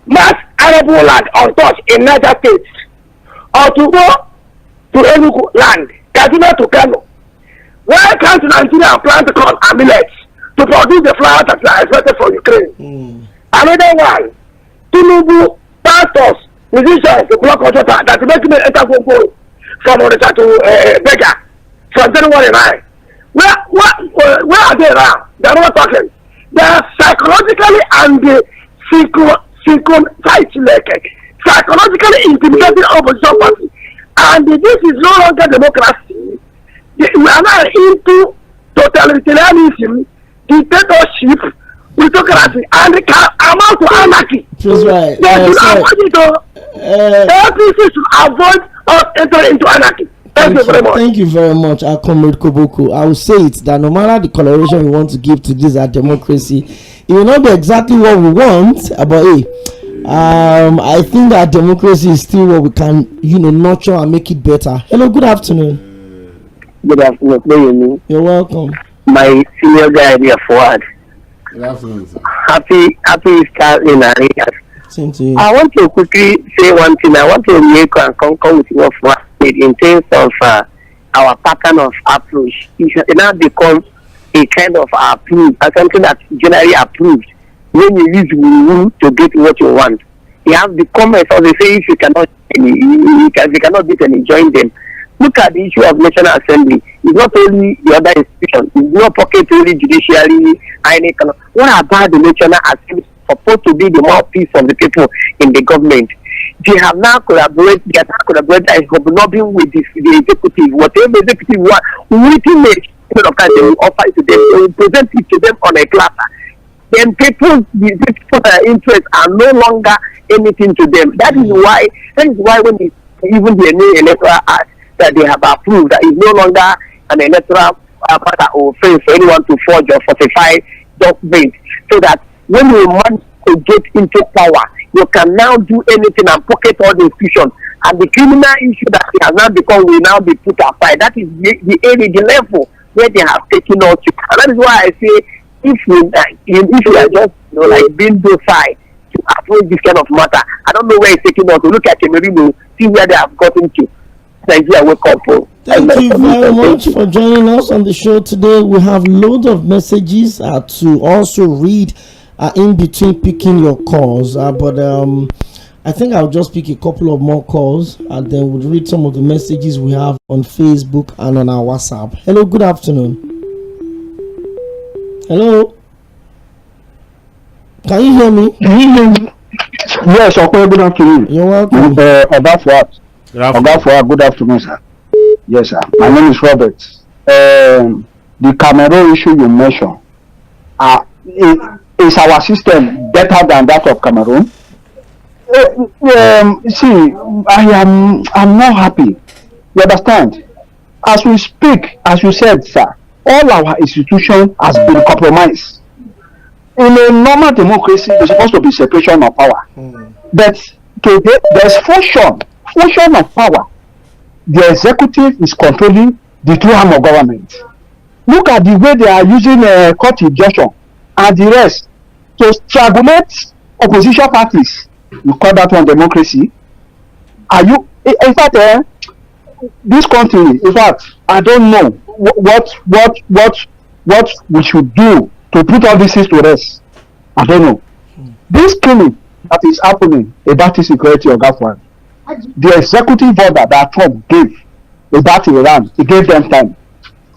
Mass arable land untouched in Niger State, or to go to Enugu land, Kaduna to Kano. Why can't Nigeria plant corn and millets to produce the flour that are expected from Ukraine? Another one, Tinubu, pastors, musicians, the block contractor that making the enter go from Onitsha to Bega from January 9. Where are they now? They are not talking. They are psychologically and psychologically intimidating opposition party. And this is no longer democracy. We are now into totalitarianism, dictatorship, plutocracy, and it can amount to anarchy. That's right. They should avoid it. APC should avoid us entering into anarchy. Thank you very much. Thank you very much, our comrade Kobuku. I will say it that no matter the coloration we want to give to this our democracy, it will not be exactly what we want, but I think that democracy is still what we can, nurture and make it better. Hello, good afternoon. Good afternoon. You're welcome. My senior guy here forward. Good afternoon, sir. Happy Easter in Arias. Same to you. I want to quickly say one thing. I want to make and concur with what Fuad said in terms of our pattern of approach. It now becomes a kind of approved, something that's generally approved. When you use woo to get what you want, it has become as they say, if you cannot get any, join them. Look at the issue of National Assembly. It's not only the other institutions. It's not pocket only judiciary. What about the National Assembly? Supposed to be the mouthpiece of the people in the government. They have now collaborated. They are now collaborating and hobnobbing with the executive. Whatever the executive want, within the they will offer it to them. They will present it to them on a platter. Then people's interests are no longer anything to them. That is why when even the new electoral act that they have approved that is no longer an electoral matter or offense for anyone to forge or falsify documents, so that when you want to get into power, you can now do anything and pocket all the institutions. And the criminal issue that has now become will now be put aside. That is the area, the level where they have taken us to. And that is why I say, if we are just like being docile to approach this kind of matter, I don't know where it's taking us. To look at Cameroon, see where they have gotten to. Nigeria, wake up. Thank you very much for joining us on the show today. We have loads of messages to also read in between picking your calls, but I think I'll just pick a couple of more calls and then we'll read some of the messages we have on Facebook and on our WhatsApp. Hello, good afternoon. Hello. Can you hear me? Yes, okay, good afternoon. You're welcome. Good afternoon, sir. Yes, sir. My name is Robert. The Cameroon issue you mentioned, is our system better than that of Cameroon? See, I'm not happy. You understand? As we speak, as you said, sir, all our institution has been compromised. In a normal democracy, there's supposed to be separation of power. But today, there's fusion of power. The executive is controlling the two arm of government. Look at the way they are using court injunction and the rest to strangulate opposition parties. You call that one democracy? Are you? In fact, this country. In fact, I don't know what we should do to put all these things to rest. I don't know. This killing that is happening about the security of Gafwan, the executive order that Trump gave about Iran, he gave them time.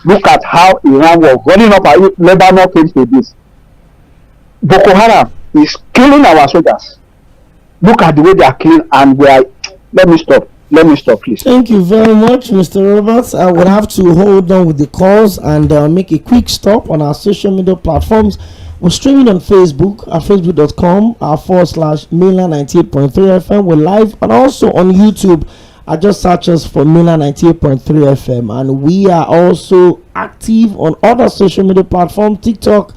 Look at how Iran was running up. Lebanon came to this. Boko Haram is killing our soldiers. Look at the way they are killing, and we are. Let me stop, please. Thank you very much, Mr. Roberts. I will have to hold on with the calls and make a quick stop on our social media platforms. We're streaming on Facebook at facebook.com/Miller98.3 FM. We're live and also on YouTube. I just search us for Miller 98.3 FM, and we are also active on other social media platforms, TikTok,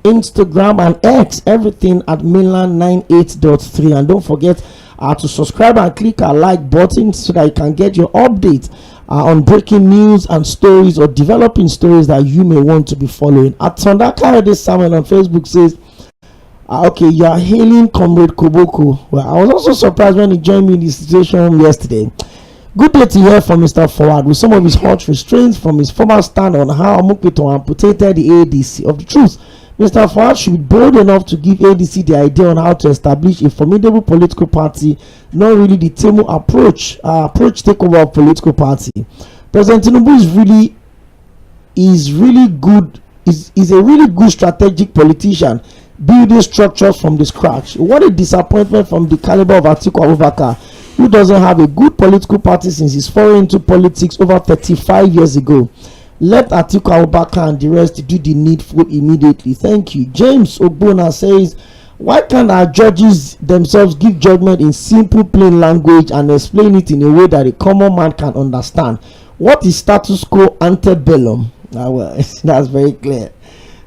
Instagram, and X, everything at Miller 98.3. And don't forget to subscribe and click our like button so that you can get your updates on breaking news and stories or developing stories that you may want to be following. At Tondaka Samuel on Facebook says, okay, you are hailing Comrade Koboko. Well, I was also surprised when he joined me in the situation yesterday. Good day to hear from Mr. Forward with some of his hot restraints from his former stand on how Mukito amputated the ADC. Of the truth, Mr. Forward should be bold enough to give ADC the idea on how to establish a formidable political party, not really the Temu approach takeover of political party. President Tinubu is a really good strategic politician, building structures from the scratch. What a disappointment from the caliber of Atiku Abubakar, who doesn't have a good political party since his foray into politics over 35 years ago. Let Atiku Abubakar and the rest do the needful immediately. Thank you. James Ogbona says, why can't our judges themselves give judgment in simple plain language and explain it in a way that a common man can understand? What is status quo antebellum? Well, that's very clear.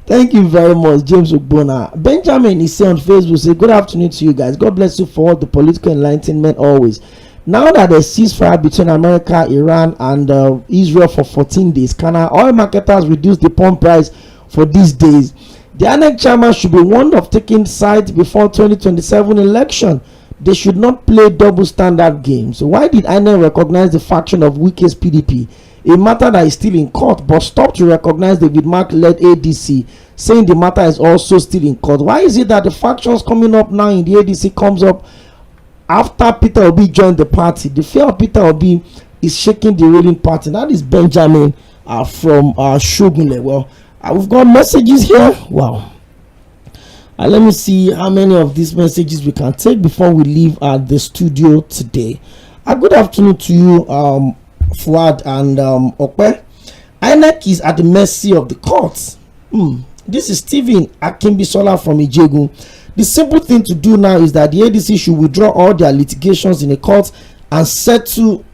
Thank you very much, James Ogbona. Benjamin is saying on Facebook, say, good afternoon to you guys. God bless you for all the political enlightenment always. Now that the ceasefire between America, Iran, and Israel for 14 days, can our oil marketers reduce the pump price for these days? The INEC chairman should be warned of taking sides before 2027 election. They should not play double standard games. So why did INEC recognize the faction of Wike's PDP? A matter that is still in court, but stop to recognize David Mark-led ADC, saying the matter is also still in court. Why is it that the factions coming up now in the ADC comes up after Peter Obi joined the party? The fear of Peter Obi is shaking the ruling party. That is Benjamin from Shogunle. Well, we've got messages here. Wow. Let me see how many of these messages we can take before we leave the studio today. Good afternoon to you, Fuad and Okpe. INEC is at the mercy of the courts. This is Stephen Akimbisola from Ijegun. The simple thing to do now is that the ADC should withdraw all their litigations in the court and settle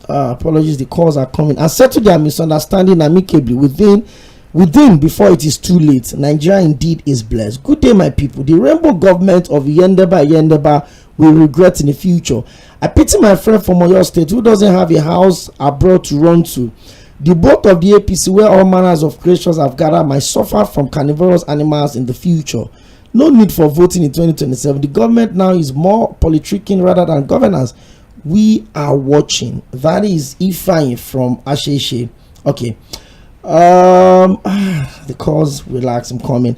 apologies, the calls are coming, and settle their misunderstanding amicably within before it is too late. Nigeria indeed is blessed. Good day, my people. The rainbow government of Yendeba will regret in the future. I pity my friend from Oyo State who doesn't have a house abroad to run to. The boat of the APC, where all manners of creatures have gathered, might suffer from carnivorous animals in the future. No need for voting in 2027. The government now is more politicking rather than governance. We are watching. That is Ifeanyi from Asheshe. Okay. The calls, relax, I'm coming.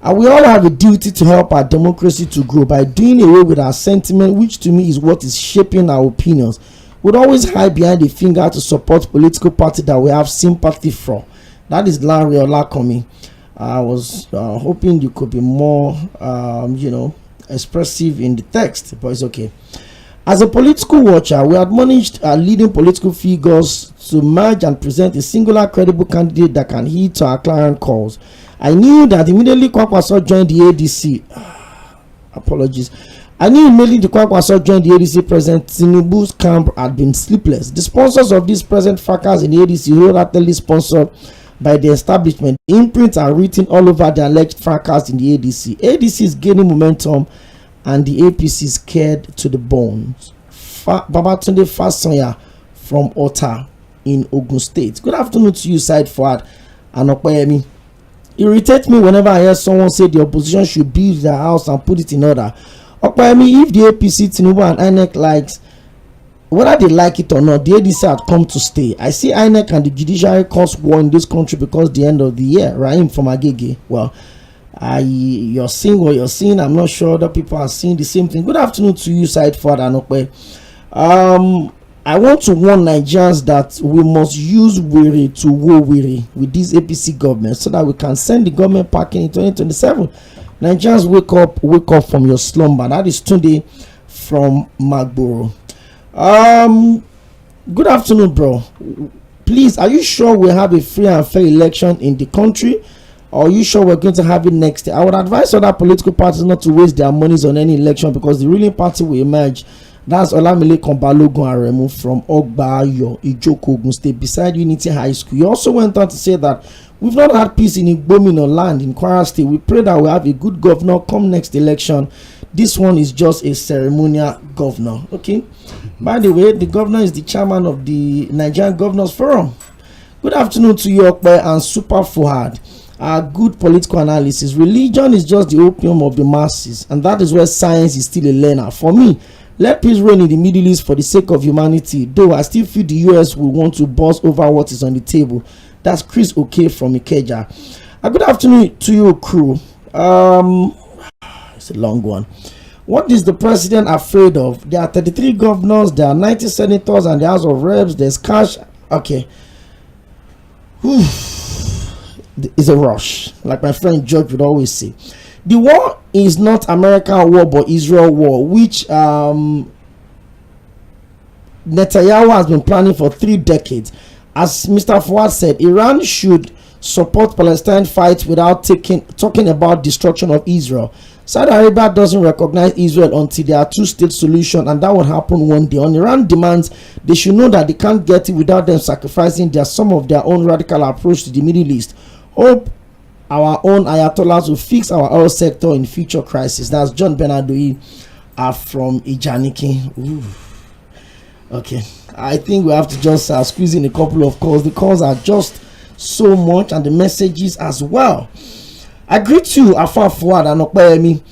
And we all have a duty to help our democracy to grow by doing away with our sentiment, which to me is what is shaping our opinions. We'd always hide behind the finger to support political party that we have sympathy for. That is Larry Olakomi. I was hoping you could be more, expressive in the text, but it's okay. As a political watcher, we admonished our leading political figures to merge and present a singular credible candidate that can heed to our clarion calls. I knew that immediately Kwankwaso joined the ADC. Apologies. I knew immediately the Kwankwaso joined the ADC, President Tinubu's camp had been sleepless. The sponsors of this present fracas in the ADC, wholeheartedly sponsored by the establishment, imprints are written all over the alleged fracas in the ADC. ADC is gaining momentum and the APC is scared to the bones. Babatunde Fasanya from Ota in Ogun State. Good afternoon to you, Side Forward and Okoyemi. Irritates me whenever I hear someone say the opposition should build their house and put it in order. Okoyemi, if the APC, Tinubu and INEC likes, whether they like it or not, the ADC had come to stay. I see INEC and the judiciary cause war in this country because the end of the year. Rahim from Agege. Well, you're seeing what you're seeing. I'm not sure other people are seeing the same thing. Good afternoon to you, Side Forward and Okwe. I want to warn Nigerians that we must use weary to woe weary with this APC government so that we can send the government packing in 2027. Nigerians, wake up from your slumber. That is Tunde from Magboro. Good afternoon, bro. Please, are you sure we have a free and fair election in the country? Or are you sure we're going to have it next year? I would advise other political parties not to waste their monies on any election because the ruling party will emerge. That's Olamilekan Balogun Aremu from Ogbayo, Ijoko, Ogun State, beside Unity High School. He also went on to say that we've not had peace in Igbomina land in Kwara State. We pray that we have a good governor come next election. This one is just a ceremonial governor. Okay. By the way, the governor is the chairman of the Nigerian Governors Forum. Good afternoon to you, Okpe and Super Fuhad. Good political analysis. Religion is just the opium of the masses, and that is where science is still a learner. For me, let peace reign in the Middle East for the sake of humanity, though I still feel the US will want to boss over what is on the table. That's Chris Oke from Ikeja. Good afternoon to you, crew. It's a long one. What is the president afraid of? There are 33 governors, there are 90 senators, and the House of Reps. There's cash. Okay. It's a rush, like my friend George would always say. The war is not American war but Israel war, which Netanyahu has been planning for 3 decades. As Mr. Fuad said, Iran should support Palestine fight without talking about destruction of Israel. Saudi Arabia doesn't recognize Israel until there are 2-state solution, and that will happen one day. On Iran demands, they should know that they can't get it without them sacrificing some of their own radical approach to the Middle East. Hope our own Ayatollahs will fix our oil sector in future crisis. That's John Benadoi from Ijaniki. Ooh. Okay, I think we have to just squeeze in a couple of calls. The calls are just so much, and the messages as well. I greet you, Afa Fuad and Okpeyemi.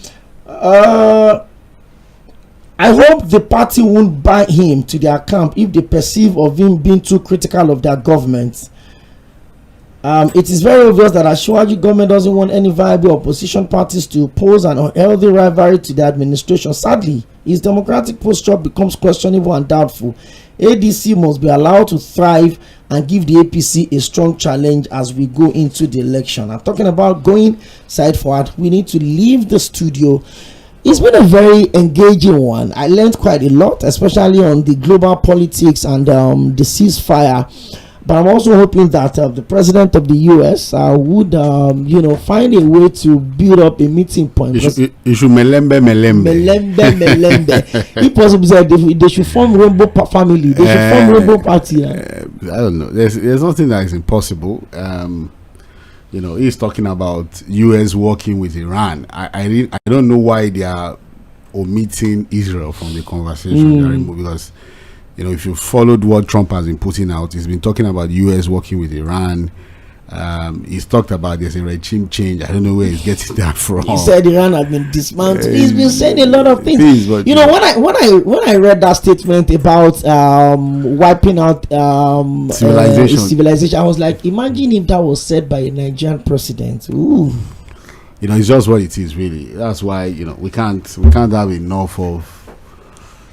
I hope the party won't buy him to their camp if they perceive of him being too critical of their government. It is very obvious that Ashwaji government doesn't want any viable opposition parties to pose an unhealthy rivalry to the administration. Sadly, his democratic posture becomes questionable and doubtful. ADC must be allowed to thrive and give the APC a strong challenge as we go into the election. I'm talking about going side forward. We need to leave the studio. It's been a very engaging one. I learned quite a lot, especially on the global politics and the ceasefire. But I'm also hoping that the president of the US would, find a way to build up a meeting point. You should melembe. If possible, they should form Rainbow family. They should form Rainbow party. I don't know. There's nothing that is impossible. He's talking about US working with Iran. I don't know why they are omitting Israel from the conversation, because if you followed what Trump has been putting out, he's been talking about US working with Iran. He's talked about there's a regime change. I don't know where he's getting that from. He said Iran has been dismantled. He's been saying a lot of things. But when I read that statement about wiping out civilization, I was like, imagine if that was said by a Nigerian president. Ooh. it's just what it is, really. That's why we can't have enough of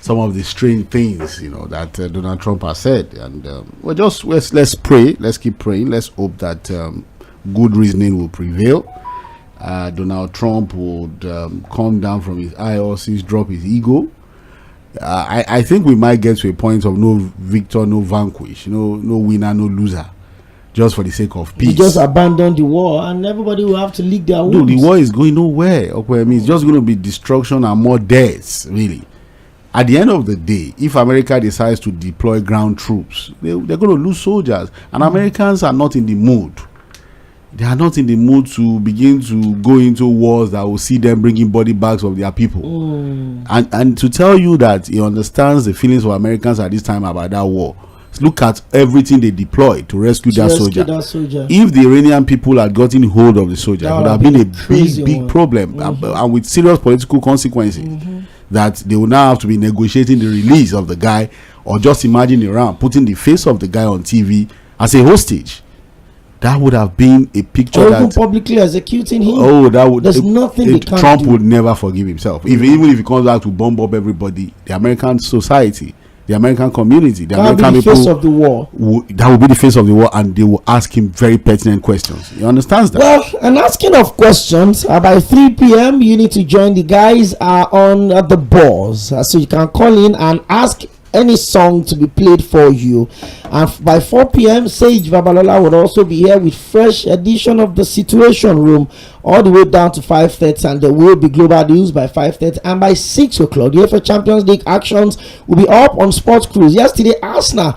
some of the strange things that Donald Trump has said, and let's pray, let's keep praying, let's hope that good reasoning will prevail. Donald Trump would calm down from his high horses, drop his ego. I think we might get to a point of no victor, no vanquish, no winner, no loser, just for the sake of peace. You just abandon the war and everybody will have to lick their wounds. No, the war is going nowhere. Okay, I mean, it's just going to be destruction and more deaths, really. At the end of the day, if America decides to deploy ground troops, they're going to lose soldiers. And Americans are not in the mood. They are not in the mood to begin to go into wars that will see them bringing body bags of their people. And to tell you that he understands the feelings of Americans at this time about that war, look at everything they deployed to rescue that soldier. If the Iranian people had gotten hold of the soldier, it would have been a big problem, and with serious political consequences. That they will now have to be negotiating the release of the guy, or just imagine Iran putting the face of the guy on TV as a hostage. That would have been a picture, or even publicly executing him. Oh, that would. There's nothing they can't Trump do. would never forgive himself. Even if he comes back to bomb up everybody, the American society, the American community, the American people, face of the war. That will be the face of the war, and they will ask him very pertinent questions. He understands that. Well, and asking of questions, by 3 p.m. you need to join the guys on the buzz, so you can call in and ask any song to be played for you. And by 4 p.m. Sage Babalola would also be here with fresh edition of the Situation Room all the way down to 5:30, and there will be global news by 5:30, and by 6 o'clock the FA Champions League actions will be up on Sports Cruise. Yesterday, Arsenal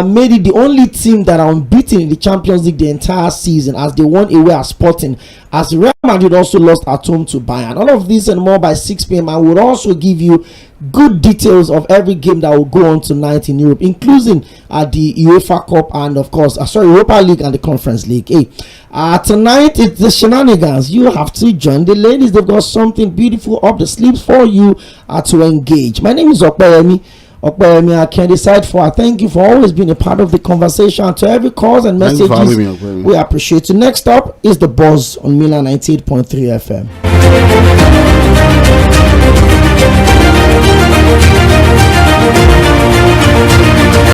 made it the only team that are unbeaten in the Champions League the entire season, as they won away at Sporting, as Real Madrid also lost at home to Bayern. All of this and more by 6 p.m. I will also give you good details of every game that will go on tonight in Europe, including the UEFA Cup and of course Europa League and the Conference League. Tonight it's the shenanigans. You have to join the ladies. They've got something beautiful up the sleeves for you to engage. My name is Okoyemi. I can decide for. I thank you for always being a part of the conversation. To every calls and messages, we appreciate you. Next up is the Buzz on Mila 98.3 FM.